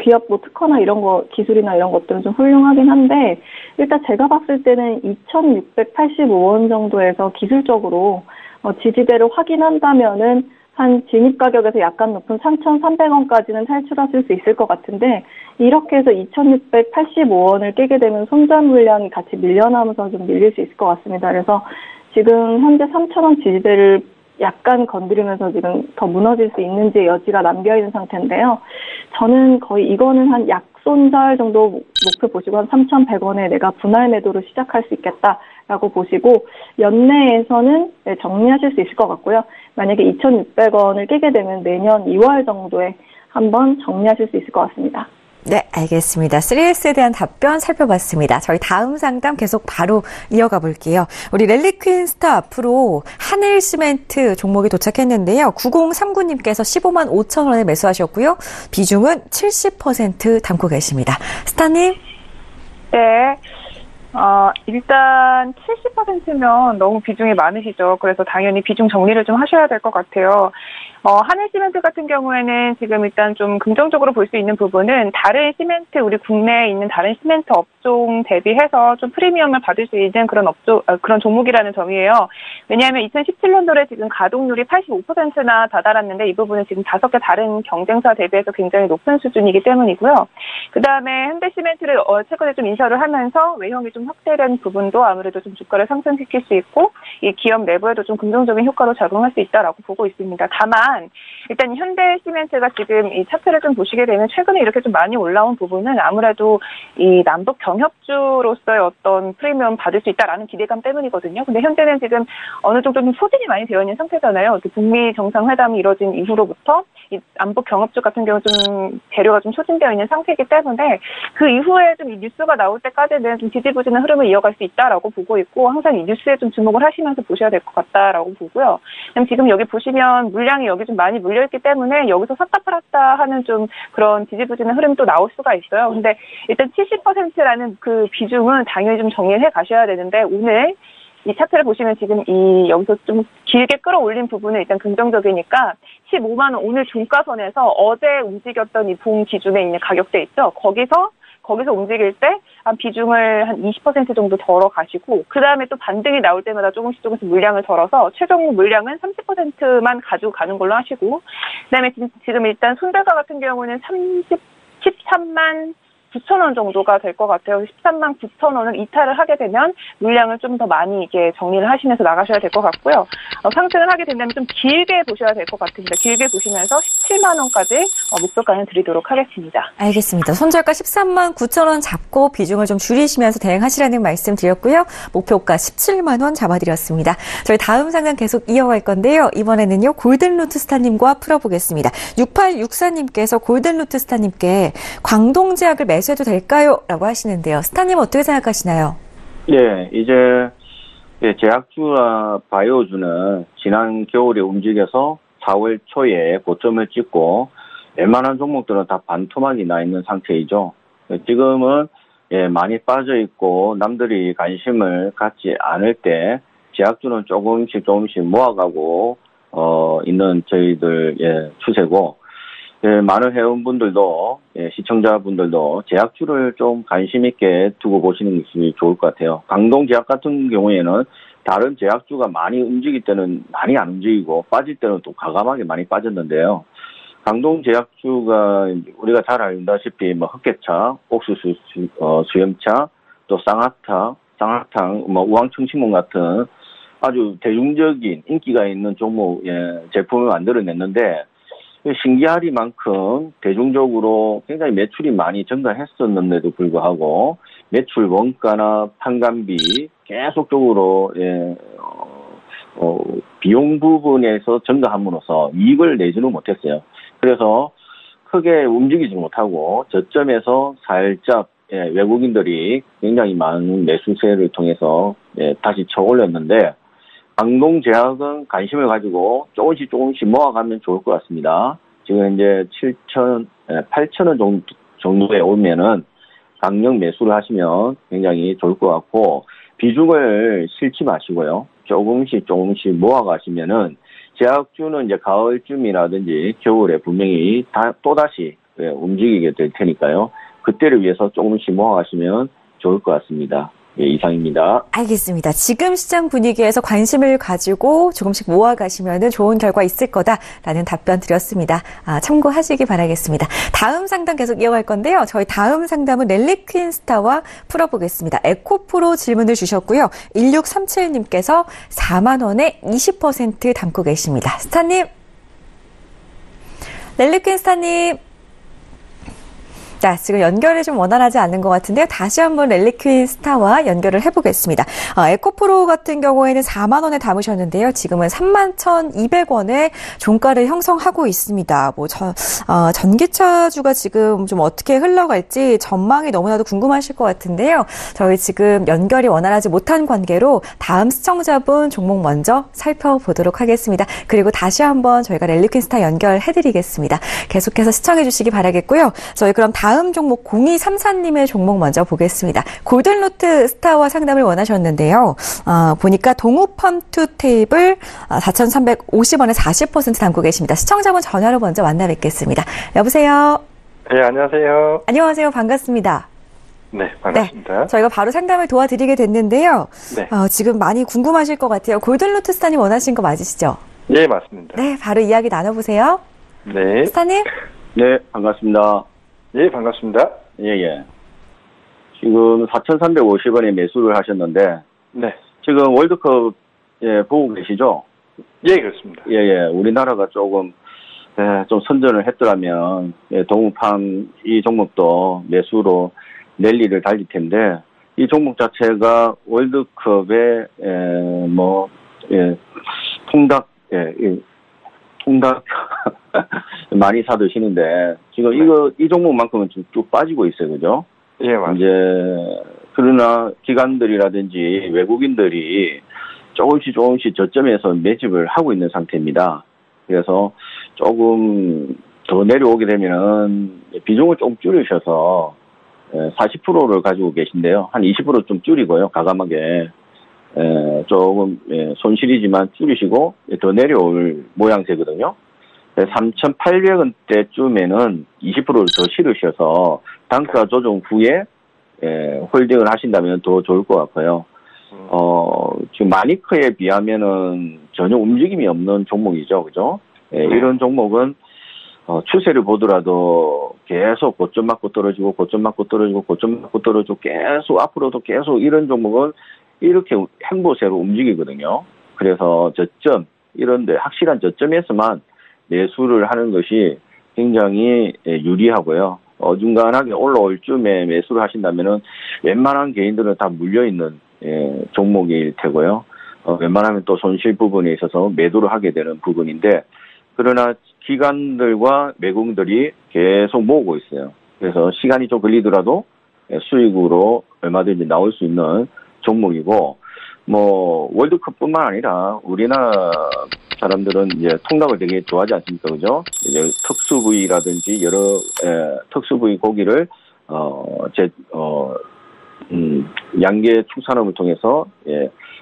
기업 특허나 이런 거, 기술이나 이런 것들은 좀 훌륭하긴 한데, 일단 제가 봤을 때는 2,685원 정도에서 기술적으로 지지대를 확인한다면은 한 진입 가격에서 약간 높은 3,300원까지는 탈출하실 수 있을 것 같은데, 이렇게 해서 2,685원을 깨게 되면 손절 물량이 같이 밀려나면서 좀 밀릴 수 있을 것 같습니다. 그래서 지금 현재 3,000원 지지대를 약간 건드리면서 지금 더 무너질 수 있는지 여지가 남겨있는 상태인데요. 저는 거의 이거는 한 약손절 정도 목표 보시고 한 3,100원에 내가 분할 매도를 시작할 수 있겠다라고 보시고, 연내에서는 정리하실 수 있을 것 같고요. 만약에 2,600원을 깨게 되면 내년 2월 정도에 한번 정리하실 수 있을 것 같습니다. 네, 알겠습니다. 3S에 대한 답변 살펴봤습니다. 저희 다음 상담 계속 바로 이어가 볼게요. 우리 랠리퀸 스타 앞으로 한일시멘트 종목이 도착했는데요. 9039님께서 15만 5천 원에 매수하셨고요. 비중은 70% 담고 계십니다. 스타님? 네. 일단 70%면 너무 비중이 많으시죠. 그래서 당연히 비중 정리를 좀 하셔야 될 것 같아요. 한일시멘트 같은 경우에는 지금 일단 좀 긍정적으로 볼 수 있는 부분은 다른 시멘트, 우리 국내에 있는 다른 시멘트 업종 대비해서 좀 프리미엄을 받을 수 있는 그런 종목이라는 점이에요. 왜냐하면 2017년도에 지금 가동률이 85%나 다다랐는데, 이 부분은 지금 5개 다른 경쟁사 대비해서 굉장히 높은 수준이기 때문이고요. 그 다음에 현대시멘트를 최근에 좀 인수를 하면서 외형이 좀 확대된 부분도 아무래도 좀 주가를 상승시킬 수 있고, 이 기업 내부에도 좀 긍정적인 효과로 작용할 수 있다라고 보고 있습니다. 다만 일단 현대시멘트가 지금 이 차트를 좀 보시게 되면 최근에 이렇게 좀 많이 올라온 부분은 아무래도 이 남북 경협주로서의 어떤 프리미엄 받을 수 있다라는 기대감 때문이거든요. 근데 현재는 지금 어느 정도 좀 소진이 많이 되어 있는 상태잖아요. 북미 정상회담이 이뤄진 이후로부터 이 남북 경협주 같은 경우 좀 재료가 좀 소진되어 있는 상태이기 때문에 그 이후에 좀 이 뉴스가 나올 때까지는 좀 지지부진한 흐름을 이어갈 수 있다라고 보고 있고, 항상 이 뉴스에 좀 주목을 하시면서 보셔야 될 것 같다라고 보고요. 그럼 지금 여기 보시면 물량이 여기 좀 많이 물려있기 때문에 여기서 샀다 팔았다 하는 좀 그런 지지부진한 흐름이 또 나올 수가 있어요. 근데 일단 70%라는 그 비중은 당연히 좀 정리해 가셔야 되는데, 오늘 이 차트를 보시면 지금 여기서 좀 길게 끌어올린 부분은 일단 긍정적이니까 15만 원, 오늘 종가선에서 어제 움직였던 이 봉 기준에 있는 가격대 있죠. 거기서 움직일 때 한 비중을 한 20% 정도 덜어 가시고, 그 다음에 또 반등이 나올 때마다 조금씩 물량을 덜어서 최종 물량은 30%만 가지고 가는 걸로 하시고, 그 다음에 지금 일단 손절가 같은 경우는 13만 9천 원 정도가 될 것 같아요. 13만 9천 원을 이탈을 하게 되면 물량을 좀 더 많이 이게 정리를 하시면서 나가셔야 될 것 같고요. 상승을 하게 된다면 좀 길게 보셔야 될 것 같습니다. 길게 보시면서 17만 원까지 목표가는 드리도록 하겠습니다. 알겠습니다. 손절가 13만 9천 원 잡고 비중을 좀 줄이시면서 대응하시라는 말씀 드렸고요. 목표가 17만 원 잡아드렸습니다. 저희 다음 상담 계속 이어갈 건데요. 이번에는요, 골든루트 스타님과 풀어보겠습니다. 6864님께서 골든루트 스타님께 광동제약을 매수해도 될까요? 라고 하시는데요. 스타님 어떻게 생각하시나요? 네, 이제 제약주나 바이오주는 지난 겨울에 움직여서 4월 초에 고점을 찍고 웬만한 종목들은 다 반토막이 나 있는 상태이죠. 지금은 많이 빠져 있고 남들이 관심을 갖지 않을 때 제약주는 조금씩 모아가고 있는 저희들 추세고, 많은 회원분들도, 시청자분들도 제약주를 좀 관심 있게 두고 보시는 것이 좋을 것 같아요. 광동제약 같은 경우에는 다른 제약주가 많이 움직일 때는 많이 안 움직이고 빠질 때는 또 과감하게 많이 빠졌는데요. 광동제약주가 우리가 잘 알다시피 흑개차, 옥수수 수염차, 또 쌍화차, 쌍화탕, 뭐 우황청심원 같은 아주 대중적인 인기가 있는 종목의 제품을 만들어냈는데 신기하리만큼 대중적으로 굉장히 매출이 많이 증가했었는데도 불구하고 매출 원가나 판관비 계속적으로 비용 부분에서 증가함으로써 이익을 내지는 못했어요. 그래서 크게 움직이지 못하고 저점에서 살짝 외국인들이 굉장히 많은 매수세를 통해서 다시 쳐올렸는데 광동제약은 관심을 가지고 조금씩 모아가면 좋을 것 같습니다. 지금 이제 8,000원 정도에 오면은 강력 매수를 하시면 굉장히 좋을 것 같고 비중을 싫지 마시고요. 조금씩 모아가시면은 제약주는 이제 가을쯤이라든지 겨울에 분명히 또다시 움직이게 될 테니까요. 그때를 위해서 조금씩 모아가시면 좋을 것 같습니다. 예, 이상입니다. 알겠습니다. 지금 시장 분위기에서 관심을 가지고 조금씩 모아가시면 좋은 결과 있을 거다라는 답변 드렸습니다. 참고하시기 바라겠습니다. 다음 상담 계속 이어갈 건데요. 저희 다음 상담은 랠리퀸스타와 풀어보겠습니다. 에코프로 질문을 주셨고요. 1637님께서 4만 원에 20% 담고 계십니다. 스타님. 랠리퀸스타님. 자, 지금 연결이 좀 원활하지 않는 것 같은데요. 다시 한번 랠리퀸스타와 연결을 해보겠습니다. 에코프로 같은 경우에는 4만 원에 담으셨는데요. 지금은 31,200원에 종가를 형성하고 있습니다. 전기차주가 지금 좀 어떻게 흘러갈지 전망이 너무나도 궁금하실 것 같은데요. 저희 지금 연결이 원활하지 못한 관계로 다음 시청자분 종목 먼저 살펴보도록 하겠습니다. 그리고 다시 한번 저희가 랠리퀸스타 연결해드리겠습니다. 계속해서 시청해주시기 바라겠고요. 저희 그럼 다음 종목 0234님의 종목 먼저 보겠습니다. 골든루트 스타와 상담을 원하셨는데요. 보니까 동우펌투 테이블 4,350원에 40% 담고 계십니다. 시청자분 전화로 먼저 만나 뵙겠습니다. 여보세요? 네, 안녕하세요. 안녕하세요. 반갑습니다. 네, 반갑습니다. 네, 저희가 바로 상담을 도와드리게 됐는데요. 네. 지금 많이 궁금하실 것 같아요. 골든루트 스타님 원하신 거 맞으시죠? 네, 맞습니다. 네, 바로 이야기 나눠보세요. 네. 스타님? 네, 반갑습니다. 예, 반갑습니다. 예. 지금 4,350원에 매수를 하셨는데, 네. 지금 월드컵, 보고 계시죠? 예, 그렇습니다. 예. 우리나라가 조금, 좀 선전을 했더라면, 동우팜 이 종목도 매수로 랠리를 달릴 텐데, 이 종목 자체가 월드컵에, 통닭 많이 사드시는데 지금 이 종목만큼은 쭉 빠지고 있어요, 그죠? 예, 맞습니다. 이제 그러나 기관들이라든지 외국인들이 조금씩 저점에서 매집을 하고 있는 상태입니다. 그래서 조금 더 내려오게 되면은 비중을 좀 줄이셔서 40%를 가지고 계신데요. 한 20% 좀 줄이고요, 가감하게. 조금 손실이지만 줄이시고 더 내려올 모양새거든요. 3,800원대쯤에는 20%를 더 실으셔서 단가 조정 후에 홀딩을 하신다면 더 좋을 것 같고요. 지금 마니커에 비하면은 전혀 움직임이 없는 종목이죠, 그죠? 이런 종목은 추세를 보더라도 계속 고점 맞고 떨어지고 계속 앞으로도 계속 이런 종목은 이렇게 행보세로 움직이거든요. 그래서 저점, 이런데 확실한 저점에서만 매수를 하는 것이 굉장히 유리하고요. 어중간하게 올라올 쯤에 매수를 하신다면은 웬만한 개인들은 다 물려있는 종목일 테고요. 웬만하면 또 손실 부분에 있어서 매도를 하게 되는 부분인데, 그러나 기관들과 외국인들이 계속 모으고 있어요. 그래서 시간이 좀 걸리더라도 수익으로 얼마든지 나올 수 있는 종목이고, 월드컵뿐만 아니라 우리나라 사람들은 이제 통닭을 되게 좋아하지 않습니까? 그죠? 이제 특수 부위라든지 여러 특수 부위 고기를 양계 축산업을 통해서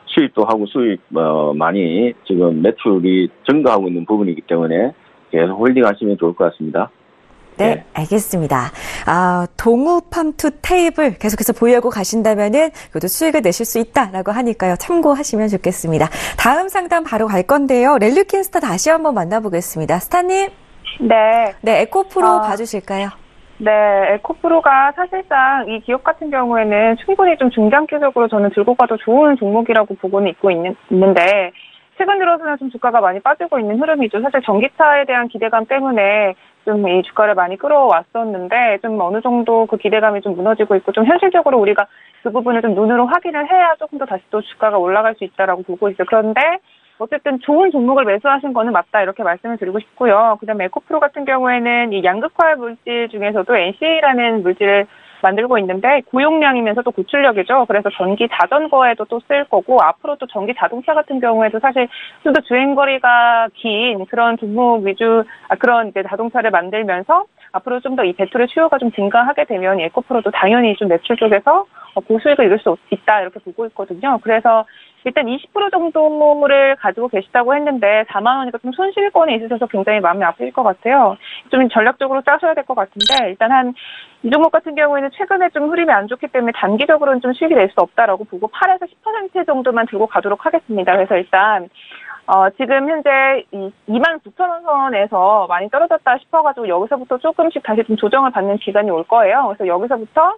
수입도 하고 많이 지금 매출이 증가하고 있는 부분이기 때문에 계속 홀딩하시면 좋을 것 같습니다. 네, 알겠습니다. 동우팜투 테이블 계속해서 보유하고 가신다면은 그래도 수익을 내실 수 있다라고 하니까요. 참고하시면 좋겠습니다. 다음 상담 바로 갈 건데요. 랠리퀸스타 다시 한번 만나보겠습니다. 스타님? 네. 네, 에코프로 봐주실까요? 네, 에코프로가 사실상 이 기업 같은 경우에는 충분히 좀 중장기적으로 저는 들고 가도 좋은 종목이라고 보고는 있는데 최근 들어서는 좀 주가가 많이 빠지고 있는 흐름이죠. 사실 전기차에 대한 기대감 때문에 좀 이 주가를 많이 끌어왔었는데 좀 어느 정도 그 기대감이 좀 무너지고 있고 좀 현실적으로 우리가 그 부분을 좀 눈으로 확인을 해야 조금 더 다시 또 주가가 올라갈 수 있다라고 보고 있어요. 그런데 어쨌든 좋은 종목을 매수하신 거는 맞다 이렇게 말씀을 드리고 싶고요. 그다음에 에코프로 같은 경우에는 이 양극화 물질 중에서도 NCA라는 물질을 만들고 있는데 고용량이면서 또 고출력이죠. 그래서 전기 자전거에도 또 쓸 거고 앞으로 또 전기 자동차 같은 경우에도 사실 좀 더 주행거리가 긴 그런 종목 위주 그런 이제 자동차를 만들면서 앞으로 좀 더 이 배터리 수요가 좀 증가하게 되면 에코프로도 당연히 좀 매출 쪽에서 고수익을 이룰 수 있다 이렇게 보고 있거든요. 그래서 일단 20% 정도를 가지고 계시다고 했는데 4만 원이니까 좀 손실권에 있으셔서 굉장히 마음이 아프실 것 같아요. 좀 전략적으로 짜셔야 될 것 같은데 일단 이 종목 같은 경우에는 최근에 좀 흐름이 안 좋기 때문에 단기적으로는 좀 수익이 낼 수 없다라고 보고 8에서 10% 정도만 들고 가도록 하겠습니다. 그래서 일단 지금 현재 29,000원 선에서 많이 떨어졌다 싶어가지고 여기서부터 조금씩 다시 좀 조정을 받는 기간이 올 거예요. 그래서 여기서부터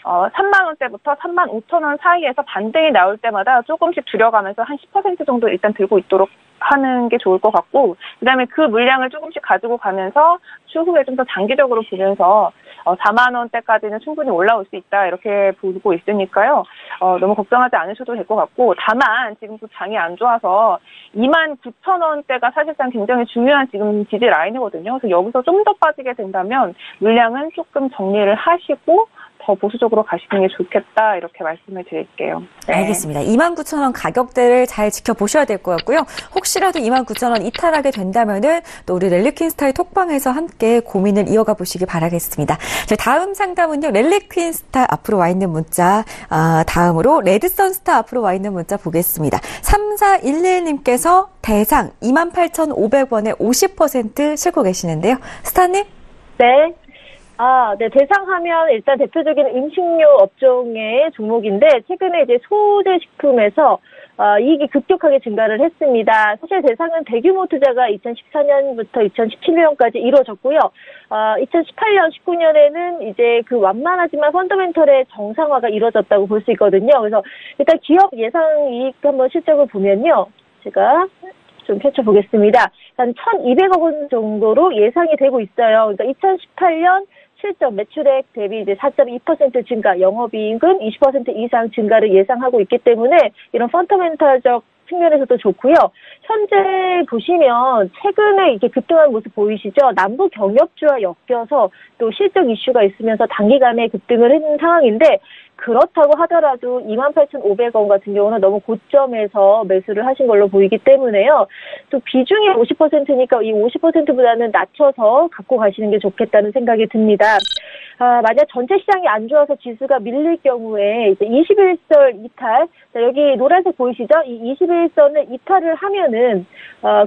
3만 원대부터 35,000원 사이에서 반등이 나올 때마다 조금씩 줄여가면서 한 10% 정도 일단 들고 있도록 하는 게 좋을 것 같고, 그 다음에 그 물량을 조금씩 가지고 가면서 추후에 좀 더 장기적으로 보면서 4만 원대까지는 충분히 올라올 수 있다 이렇게 보고 있으니까요. 너무 걱정하지 않으셔도 될 것 같고, 다만 지금 또 장이 안 좋아서 29,000원대가 사실상 굉장히 중요한 지금 지지 라인이거든요. 그래서 여기서 좀 더 빠지게 된다면 물량은 조금 정리를 하시고 더 보수적으로 가시는 게 좋겠다 이렇게 말씀을 드릴게요. 네. 알겠습니다. 29,000원 가격대를 잘 지켜보셔야 될 것 같고요. 혹시라도 29,000원 이탈하게 된다면은 또 우리 랠리퀸스타의 톡방에서 함께 고민을 이어가 보시기 바라겠습니다. 자, 다음 상담은요. 랠리퀸스타 앞으로 와 있는 문자, 다음으로 레드선스타 앞으로 와 있는 문자 보겠습니다. 3411님께서 대상 28,500원에 50% 실고 계시는데요. 스타님? 네. 네, 대상하면 일단 대표적인 음식료 업종의 종목인데, 최근에 이제 소재식품에서, 이익이 급격하게 증가를 했습니다. 사실 대상은 대규모 투자가 2014년부터 2017년까지 이루어졌고요. 2018년, 19년에는 이제 그 완만하지만 펀더멘털의 정상화가 이루어졌다고 볼 수 있거든요. 그래서 일단 기업 예상 이익 한번 실적을 보면요. 제가 좀 펼쳐보겠습니다. 한 1,200억 원 정도로 예상이 되고 있어요. 그러니까 2018년 실적 매출액 대비 이제 4.2% 증가, 영업이익은 20% 이상 증가를 예상하고 있기 때문에 이런 펀더멘털적 측면에서도 좋고요. 현재 보시면 최근에 이렇게 급등한 모습 보이시죠? 남부 경협주와 엮여서 또 실적 이슈가 있으면서 단기간에 급등을 했는 상황인데, 그렇다고 하더라도 28,500원 같은 경우는 너무 고점에서 매수를 하신 걸로 보이기 때문에요. 또 비중이 50%니까 이 50%보다는 낮춰서 갖고 가시는 게 좋겠다는 생각이 듭니다. 만약 전체 시장이 안 좋아서 지수가 밀릴 경우에 이제 21선 이탈, 여기 노란색 보이시죠? 이 21선을 이탈을 하면은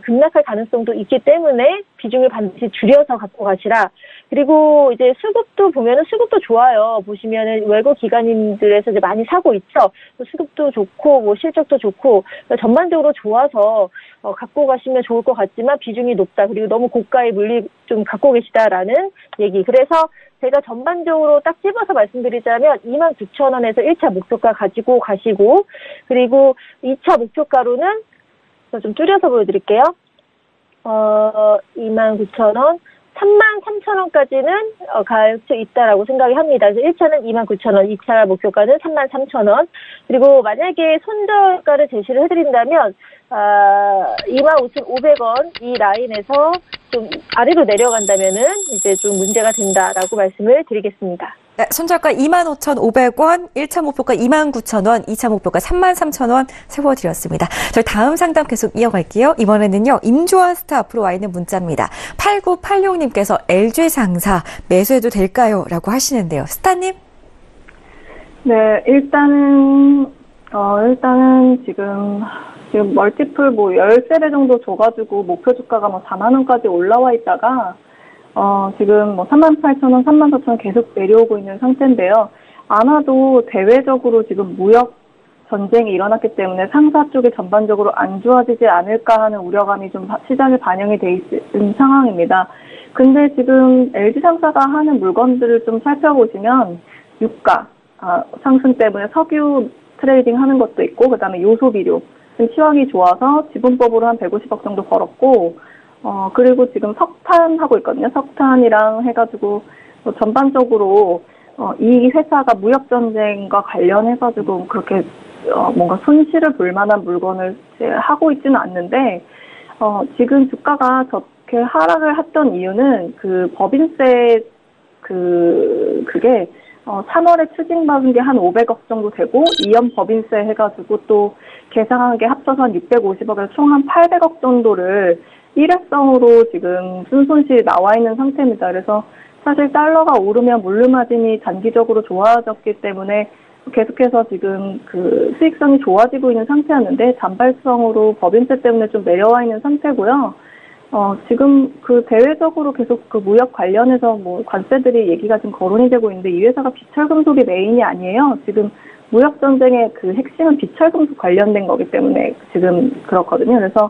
급락할 가능성도 있기 때문에 비중을 반드시 줄여서 갖고 가시라. 그리고 이제 수급도 보면은 수급도 좋아요. 보시면은 외국 기관인들에서 이제 많이 사고 있죠. 수급도 좋고 뭐 실적도 좋고 전반적으로 좋아서 갖고 가시면 좋을 것 같지만 비중이 높다. 그리고 너무 고가의 물리 좀 갖고 계시다라는 얘기. 그래서 제가 전반적으로 딱 집어서 말씀드리자면 29,000원에서 1차 목표가 가지고 가시고, 그리고 2차 목표가로는 좀 줄여서 보여드릴게요. 29,000원, 33,000원까지는 갈 수 있다라고 생각이 합니다. 그래서 1차는 29,000원, 2차 목표가는 33,000원. 그리고 만약에 손절가를 제시를 해드린다면 25,500원 이 라인에서 좀 아래로 내려간다면은 이제 좀 문제가 된다라고 말씀을 드리겠습니다. 네, 손절가 25,500원, 1차 목표가 29,000원, 2차 목표가 33,000원 세워드렸습니다. 저희 다음 상담 계속 이어갈게요. 이번에는요, 임조아스타 앞으로 와 있는 문자입니다. 8986님께서 LG상사 매수해도 될까요? 라고 하시는데요. 스타님? 네, 일단은 지금 멀티플 뭐 13배 정도 줘가지고 목표 주가가 뭐 4만원까지 올라와 있다가, 지금 뭐 38,000원, 34,000원 계속 내려오고 있는 상태인데요. 아마도 대외적으로 지금 무역 전쟁이 일어났기 때문에 상사 쪽이 전반적으로 안 좋아지지 않을까 하는 우려감이 좀 시장에 반영이 돼 있는 상황입니다. 근데 지금 LG 상사가 하는 물건들을 좀 살펴보시면 유가 상승 때문에 석유 트레이딩 하는 것도 있고, 그 다음에 요소비료 지금 시황이 좋아서 지분법으로 한 150억 정도 벌었고, 그리고 지금 석탄 하고 있거든요. 석탄이랑 해가지고 전반적으로 이 회사가 무역전쟁과 관련해가지고 그렇게 뭔가 손실을 볼 만한 물건을 하고 있지는 않는데, 지금 주가가 저렇게 하락을 했던 이유는 그 법인세 그게 3월에 추징받은 게 한 500억 정도 되고 2년 법인세 해가지고 또 계상한 게 합쳐서 한 650억에서 총 한 800억 정도를 일회성으로 지금 순손실이 나와 있는 상태입니다. 그래서 사실 달러가 오르면 물류마진이 단기적으로 좋아졌기 때문에 계속해서 지금 그 수익성이 좋아지고 있는 상태였는데 잔발성으로 법인세 때문에 좀 내려와 있는 상태고요. 지금 그 대외적으로 계속 그 무역 관련해서 뭐 관세들이 얘기가 좀 거론이 되고 있는데 이 회사가 비철금속이 메인이 아니에요. 지금 무역 전쟁의 그 핵심은 비철금속 관련된 거기 때문에 지금 그렇거든요. 그래서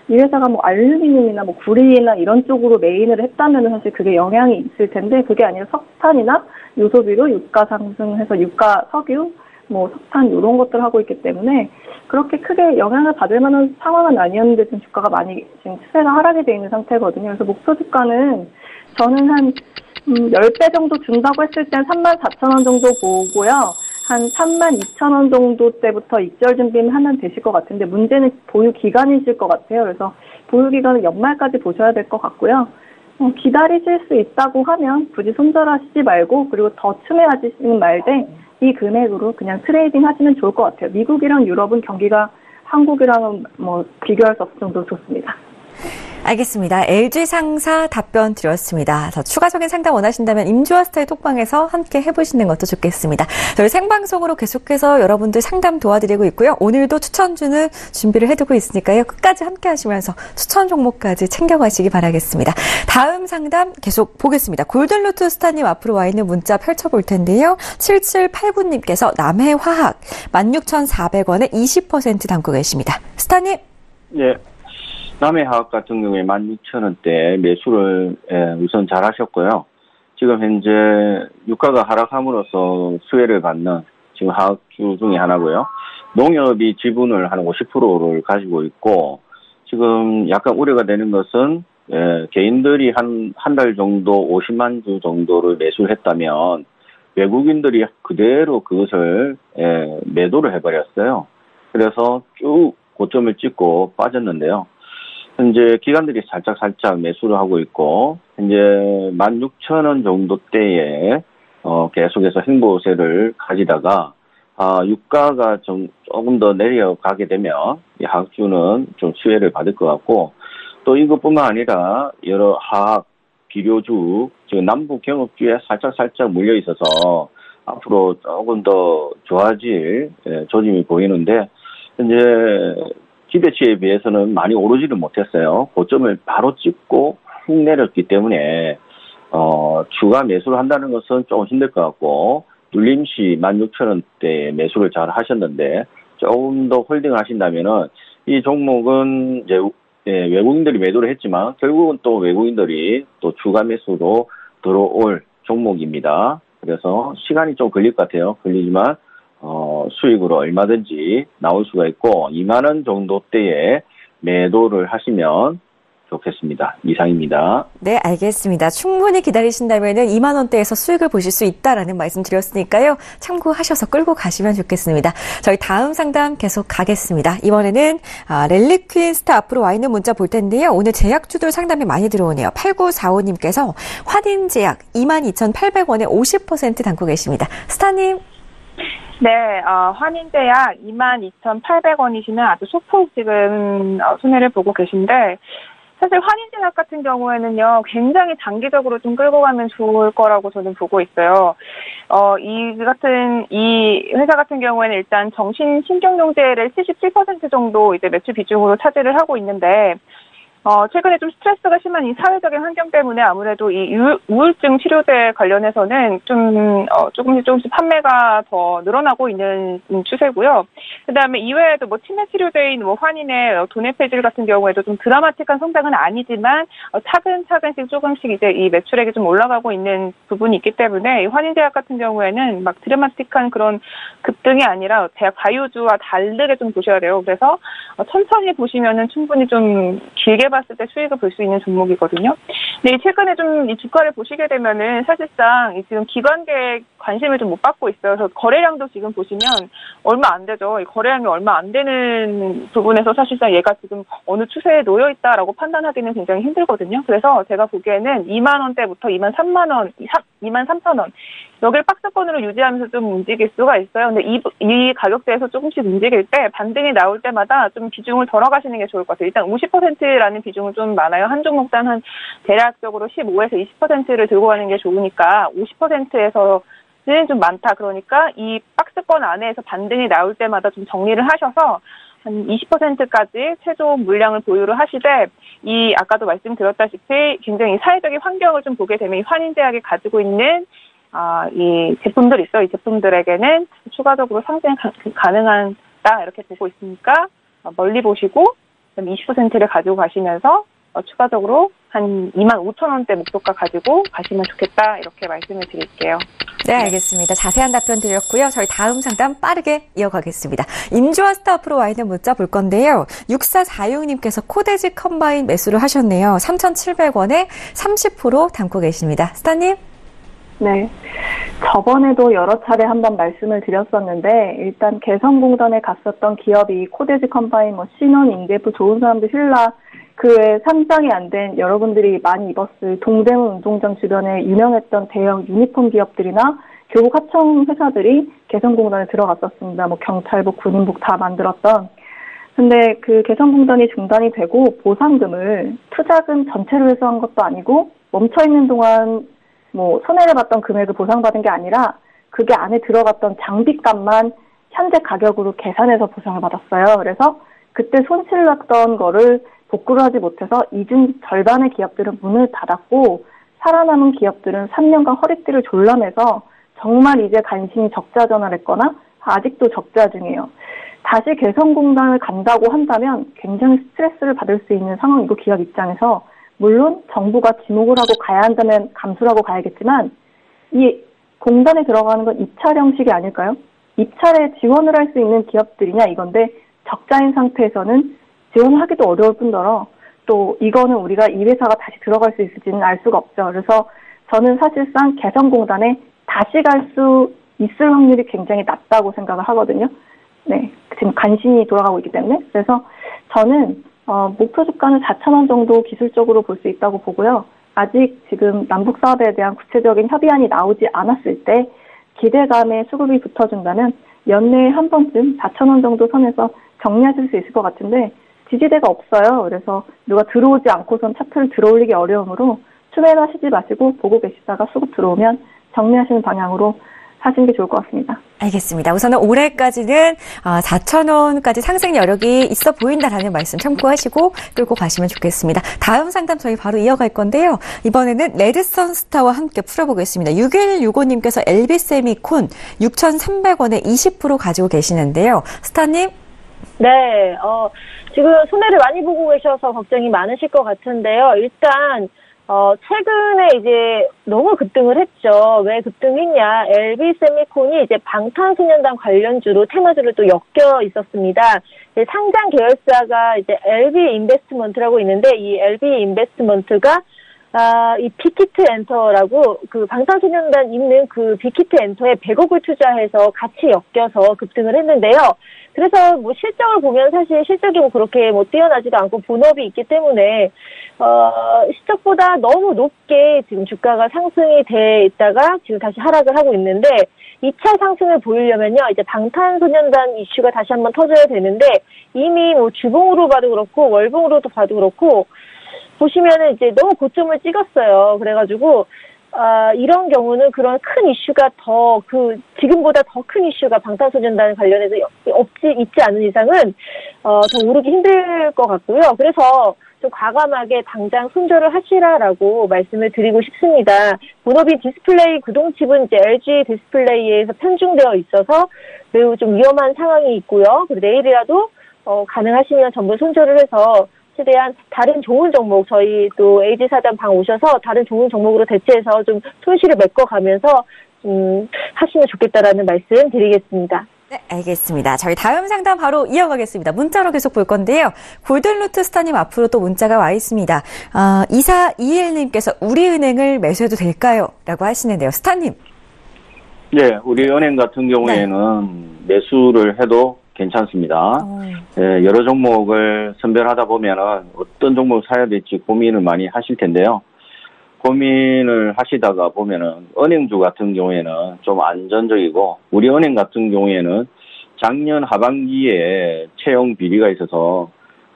이 회사가 뭐 알루미늄이나 뭐 구리나 이런 쪽으로 메인을 했다면 사실 그게 영향이 있을 텐데 그게 아니라 석탄이나 요소비료, 유가 상승해서 유가, 석유, 뭐 석탄 이런 것들 하고 있기 때문에 그렇게 크게 영향을 받을 만한 상황은 아니었는데 지금 주가가 많이 지금 추세가 하락이 돼 있는 상태거든요. 그래서 목표 주가는 저는 한 10배 정도 준다고 했을 땐 34,000원 정도 보고요. 한 32,000원 정도 때부터 입절 준비는 하면 되실 것 같은데 문제는 보유 기간이실 것 같아요. 그래서 보유 기간은 연말까지 보셔야 될 것 같고요. 기다리실 수 있다고 하면 굳이 손절하시지 말고 그리고 더 추매하시는 말되 이 금액으로 그냥 트레이딩 하시면 좋을 것 같아요. 미국이랑 유럽은 경기가 한국이랑은 뭐 비교할 수 없을 정도로 좋습니다. 알겠습니다. LG 상사 답변 드렸습니다. 더 추가적인 상담 원하신다면 임주아 스타일 톡방에서 함께 해보시는 것도 좋겠습니다. 저희 생방송으로 계속해서 여러분들 상담 도와드리고 있고요. 오늘도 추천주는 준비를 해두고 있으니까요. 끝까지 함께 하시면서 추천 종목까지 챙겨가시기 바라겠습니다. 다음 상담 계속 보겠습니다. 골든루트 스타님 앞으로 와 있는 문자 펼쳐볼 텐데요. 7789님께서 남해화학 16,400원에 20% 담고 계십니다. 스타님. 예. 남해화학 같은 경우에 16,000원대 매수를 우선 잘 하셨고요. 지금 현재 유가가 하락함으로써 수혜를 받는 지금 화학주 중에 하나고요. 농협이 지분을 한 50%를 가지고 있고 지금 약간 우려가 되는 것은 개인들이 한 달 정도 50만 주 정도를 매수를 했다면 외국인들이 그대로 그것을 매도를 해버렸어요. 그래서 쭉 고점을 찍고 빠졌는데요. 현재 기관들이 살짝 매수를 하고 있고 현재 16,000원 정도대에 계속해서 행보세를 가지다가 유가가 조금 더 내려가게 되면 이 화학주는 좀 수혜를 받을 것 같고 또 이것뿐만 아니라 여러 화학 비료주 지금 남부 경업주에 살짝 물려 있어서 앞으로 조금 더 좋아질 조짐이 보이는데 현재 기대치에 비해서는 많이 오르지는 못했어요. 고점을 바로 찍고 훅 내렸기 때문에 추가 매수를 한다는 것은 조금 힘들 것 같고 눌림시 16,000원대 매수를 잘 하셨는데 조금 더 홀딩 하신다면은 이 종목은 이제 외국인들이 매도를 했지만 결국은 또 외국인들이 또 추가 매수로 들어올 종목입니다. 그래서 시간이 좀 걸릴 것 같아요. 걸리지만 수익으로 얼마든지 나올 수가 있고 2만 원 정도대에 매도를 하시면 좋겠습니다. 이상입니다. 네, 알겠습니다. 충분히 기다리신다면 2만 원대에서 수익을 보실 수 있다라는 말씀 드렸으니까요. 참고하셔서 끌고 가시면 좋겠습니다. 저희 다음 상담 계속 가겠습니다. 이번에는 랠리퀸 스타 앞으로 와 있는 문자 볼 텐데요. 오늘 제약주들 상담이 많이 들어오네요. 8945님께서 환인제약 22,800원에 50% 담고 계십니다. 스타님. 네, 환인제약 22,800원이시면 아주 소폭 지금 손해를 보고 계신데 사실 환인제약 같은 경우에는요 굉장히 장기적으로 좀 끌고 가면 좋을 거라고 저는 보고 있어요. 이 회사 같은 경우에는 일단 정신신경용제를 77% 정도 이제 매출 비중으로 차지를 하고 있는데 최근에 좀 스트레스가 심한 이 사회적인 환경 때문에 아무래도 이 우울증 치료제 관련해서는 좀, 조금씩 판매가 더 늘어나고 있는 추세고요. 그 다음에 이외에도 뭐 치매 치료제인 뭐 환인의 도네페질 같은 경우에도 좀 드라마틱한 성장은 아니지만, 차근차근씩 조금씩 이제 이 매출액이 좀 올라가고 있는 부분이 있기 때문에, 이 환인제약 같은 경우에는 막 드라마틱한 그런 급등이 아니라 제약 바이오주와 다르게 좀 보셔야 돼요. 그래서 천천히 보시면은 충분히 좀 길게 봤을 때 수익을 볼 수 있는 종목이거든요. 근데 최근에 좀 이 주가를 보시게 되면은 사실상 지금 기관계 관심을 좀 못 받고 있어요. 그래서 거래량도 지금 보시면 얼마 안 되죠. 이 거래량이 얼마 안 되는 부분에서 사실상 얘가 지금 어느 추세에 놓여 있다라고 판단하기는 굉장히 힘들거든요. 그래서 제가 보기에는 2만 원대부터 2만 3만 원, 2만 3천 원 여기를 박스권으로 유지하면서 좀 움직일 수가 있어요. 근데 이 가격대에서 조금씩 움직일 때 반등이 나올 때마다 좀 비중을 덜어가시는 게 좋을 것 같아요. 일단 50%라는 비중은 좀 많아요. 한 종목당 한 대략적으로 15에서 20%를 들고 가는 게 좋으니까 50%에서는 좀 많다. 그러니까 이 박스권 안에서 반등이 나올 때마다 좀 정리를 하셔서 한 20%까지 최종 물량을 보유를 하시되, 이 아까도 말씀드렸다시피 굉장히 사회적인 환경을 좀 보게 되면 이 환인제약이 가지고 있는 이 제품들 있어요. 이 제품들에게는 추가적으로 상승 가능하다 이렇게 보고 있으니까 멀리 보시고 20%를 가지고 가시면서 추가적으로 한 2만 5천 원대 목표가 가지고 가시면 좋겠다 이렇게 말씀을 드릴게요. 네, 알겠습니다. 자세한 답변 드렸고요. 저희 다음 상담 빠르게 이어가겠습니다. 임주와 스타 앞으로 와 있는 문자 볼 건데요. 6446님께서 코데지 컴바인 매수를 하셨네요. 3,700원에 30% 담고 계십니다. 스타님? 네. 저번에도 여러 차례 한번 말씀을 드렸었는데, 일단 개성공단에 갔었던 기업이 코데지 컴바인, 신원, 인계부, 좋은 사람들, 신라, 그 외에 상장이 안 된 여러분들이 많이 입었을 동대문 운동장 주변에 유명했던 대형 유니폼 기업들이나 교복 하청 회사들이 개성공단에 들어갔었습니다. 경찰복, 군인복 다 만들었던. 근데 그 개성공단이 중단이 되고 보상금을 투자금 전체로 회수한 것도 아니고 멈춰있는 동안 손해를 봤던 금액을 보상받은 게 아니라 그게 안에 들어갔던 장비값만 현재 가격으로 계산해서 보상을 받았어요. 그래서 그때 손실 났던 거를 복구를 하지 못해서 이중 절반의 기업들은 문을 닫았고, 살아남은 기업들은 3년간 허리띠를 졸라매서 정말 이제 간신히 적자 전환했거나 아직도 적자 중이에요. 다시 개성공단을 간다고 한다면 굉장히 스트레스를 받을 수 있는 상황이고, 기업 입장에서 물론 정부가 지목을 하고 가야 한다면 감수를 하고 가야겠지만, 이 공단에 들어가는 건 입찰 형식이 아닐까요? 입찰에 지원을 할 수 있는 기업들이냐 이건데, 적자인 상태에서는 지원하기도 어려울 뿐더러 또 이거는 우리가 이 회사가 다시 들어갈 수 있을지는 알 수가 없죠. 그래서 저는 사실상 개성공단에 다시 갈 수 있을 확률이 굉장히 낮다고 생각을 하거든요. 네, 지금 간신히 돌아가고 있기 때문에. 그래서 저는 목표 주가는 4,000원 정도 기술적으로 볼 수 있다고 보고요. 아직 지금 남북 사업에 대한 구체적인 협의안이 나오지 않았을 때 기대감에 수급이 붙어준다면 연내에 한 번쯤 4,000원 정도 선에서 정리하실 수 있을 것 같은데, 지지대가 없어요. 그래서 누가 들어오지 않고선 차트를 들어올리기 어려우므로 추매를 하시지 마시고 보고 계시다가 수급 들어오면 정리하시는 방향으로 하시는 게 좋을 것 같습니다. 알겠습니다. 우선은 올해까지는 4,000원까지 상승 여력이 있어 보인다라는 말씀 참고하시고 끌고 가시면 좋겠습니다. 다음 상담 저희 바로 이어갈 건데요. 이번에는 레드선 스타와 함께 풀어보겠습니다. 6165님께서 LB세미콘 6,300원에 20% 가지고 계시는데요. 스타님? 네, 지금 손해를 많이 보고 계셔서 걱정이 많으실 것 같은데요. 일단 최근에 이제 너무 급등을 했죠. 왜 급등했냐? LB세미콘이 이제 방탄소년단 관련주로 테마주를 또 엮여 있었습니다. 이제 상장 계열사가 이제 LB인베스트먼트라고 있는데, 이 LB인베스트먼트가 이 빅히트 엔터라고 그 방탄소년단 있는 그 빅히트 엔터에 100억을 투자해서 같이 엮여서 급등을 했는데요. 그래서 실적을 보면 사실 실적이 그렇게 뛰어나지도 않고 본업이 있기 때문에 실적보다 너무 높게 지금 주가가 상승이 돼 있다가 지금 다시 하락을 하고 있는데, 2차 상승을 보이려면요, 이제 방탄소년단 이슈가 다시 한번 터져야 되는데, 이미 주봉으로 봐도 그렇고 월봉으로도 봐도 그렇고 보시면은 이제 너무 고점을 찍었어요. 그래가지고 이런 경우는 그런 큰 이슈가 지금보다 더 큰 이슈가 방탄소년단 관련해서 있지 않은 이상은, 더 오르기 힘들 것 같고요. 그래서 좀 과감하게 당장 손절을 하시라라고 말씀을 드리고 싶습니다. 본업인 디스플레이 구동칩은 이제 LG 디스플레이에서 편중되어 있어서 매우 좀 위험한 상황이 있고요. 그리고 내일이라도, 가능하시면 전부 손절을 해서 최대한 다른 좋은 종목, 저희 또 AG 사단 방 오셔서 다른 좋은 종목으로 대체해서 좀 손실을 메꿔가면서 하시면 좋겠다라는 말씀 드리겠습니다. 네, 알겠습니다. 저희 다음 상담 바로 이어가겠습니다. 문자로 계속 볼 건데요. 골든루트 스타님 앞으로 또 문자가 와 있습니다. 2421님께서 우리은행을 매수해도 될까요? 라고 하시는데요. 스타님. 네, 우리은행 같은 경우에는 매수를 해도 괜찮습니다. 여러 종목을 선별하다 보면은 어떤 종목을 사야 될지 고민을 많이 하실 텐데요. 고민을 하시다가 보면은 은행주 같은 경우에는 좀 안전적이고, 우리은행 같은 경우에는 작년 하반기에 채용 비리가 있어서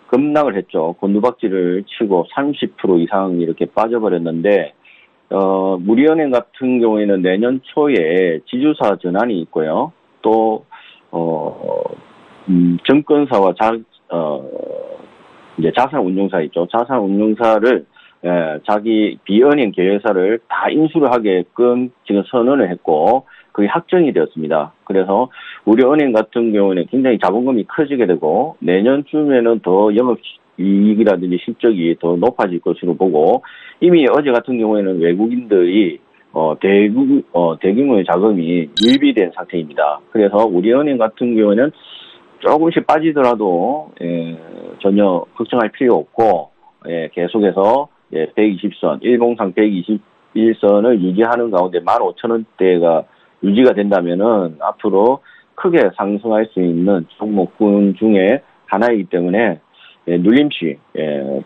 급락을 했죠. 곤두박질을 치고 30% 이상 이렇게 빠져버렸는데, 우리은행 같은 경우에는 내년 초에 지주사 전환이 있고요. 또 증권사와 이제 자산운용사 있죠. 자산운용사를 자기 비은행 계열사를 다 인수를 하게끔 지금 선언을 했고, 그게 확정이 되었습니다. 그래서 우리은행 같은 경우는 굉장히 자본금이 커지게 되고, 내년쯤에는 더 영업이익이라든지 실적이 더 높아질 것으로 보고, 이미 어제 같은 경우에는 외국인들이 대규모의 자금이 유입이 상태입니다. 그래서 우리은행 같은 경우에는 조금씩 빠지더라도 전혀 걱정할 필요 없고, 계속해서 120선, 일봉상 121선을 유지하는 가운데 15,000원대가 유지가 된다면은 앞으로 크게 상승할 수 있는 종목군 중에 하나이기 때문에 눌림시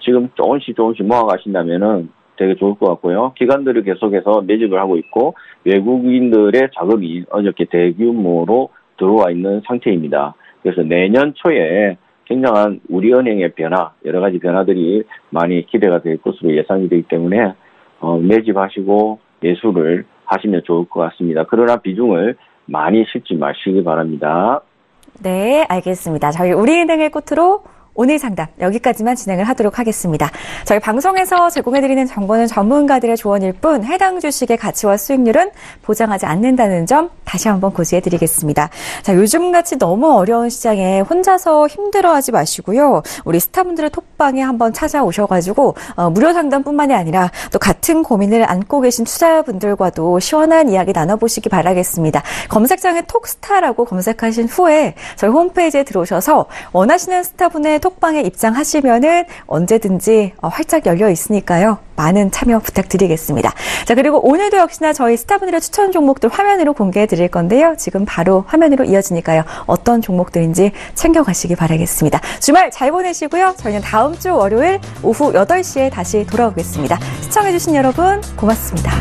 지금 조금씩 모아가신다면은 되게 좋을 것 같고요. 기관들이 계속해서 매집을 하고 있고, 외국인들의 자금이 어저께 대규모로 들어와 있는 상태입니다. 그래서 내년 초에 굉장한 우리은행의 변화, 여러 가지 변화들이 많이 기대가 될 것으로 예상이 되기 때문에 매집하시고 매수를 하시면 좋을 것 같습니다. 그러나 비중을 많이 싣지 마시기 바랍니다. 네, 알겠습니다. 저희 우리은행을 끝으로 오늘 상담 여기까지만 진행을 하도록 하겠습니다. 저희 방송에서 제공해드리는 정보는 전문가들의 조언일 뿐 해당 주식의 가치와 수익률은 보장하지 않는다는 점 다시 한번 고지해드리겠습니다. 자, 요즘같이 너무 어려운 시장에 혼자서 힘들어하지 마시고요. 우리 스타분들의 톡방에 한번 찾아오셔가지고 무료 상담뿐만이 아니라 또 같은 고민을 안고 계신 투자자분들과도 시원한 이야기 나눠보시기 바라겠습니다. 검색창에 톡스타라고 검색하신 후에 저희 홈페이지에 들어오셔서 원하시는 스타분의 톡방에 입장하시면은 언제든지 활짝 열려 있으니까요. 많은 참여 부탁드리겠습니다. 자, 그리고 오늘도 역시나 저희 스타분들의 추천 종목들 화면으로 공개해 드릴 건데요. 지금 바로 화면으로 이어지니까요. 어떤 종목들인지 챙겨가시기 바라겠습니다. 주말 잘 보내시고요. 저희는 다음 주 월요일 오후 8시에 다시 돌아오겠습니다. 시청해주신 여러분 고맙습니다.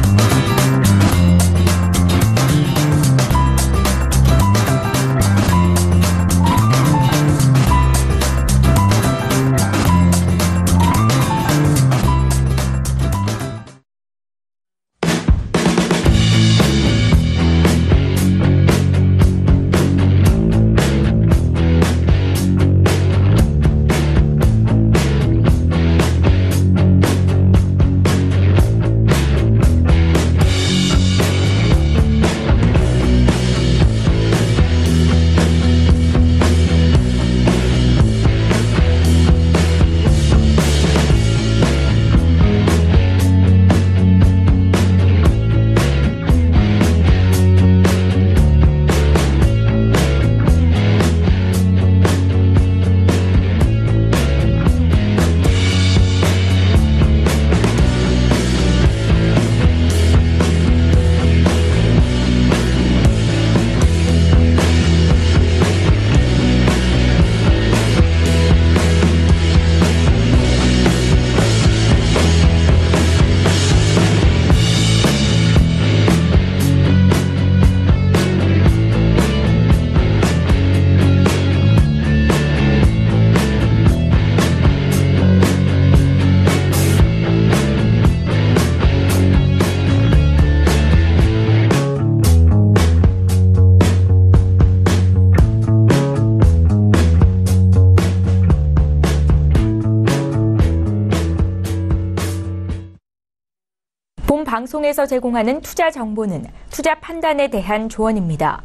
방송에서 제공하는 투자 정보는 투자 판단에 대한 조언입니다.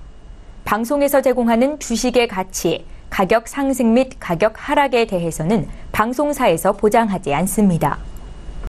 방송에서 제공하는 주식의 가치, 가격 상승 및 가격 하락에 대해서는 방송사에서 보장하지 않습니다.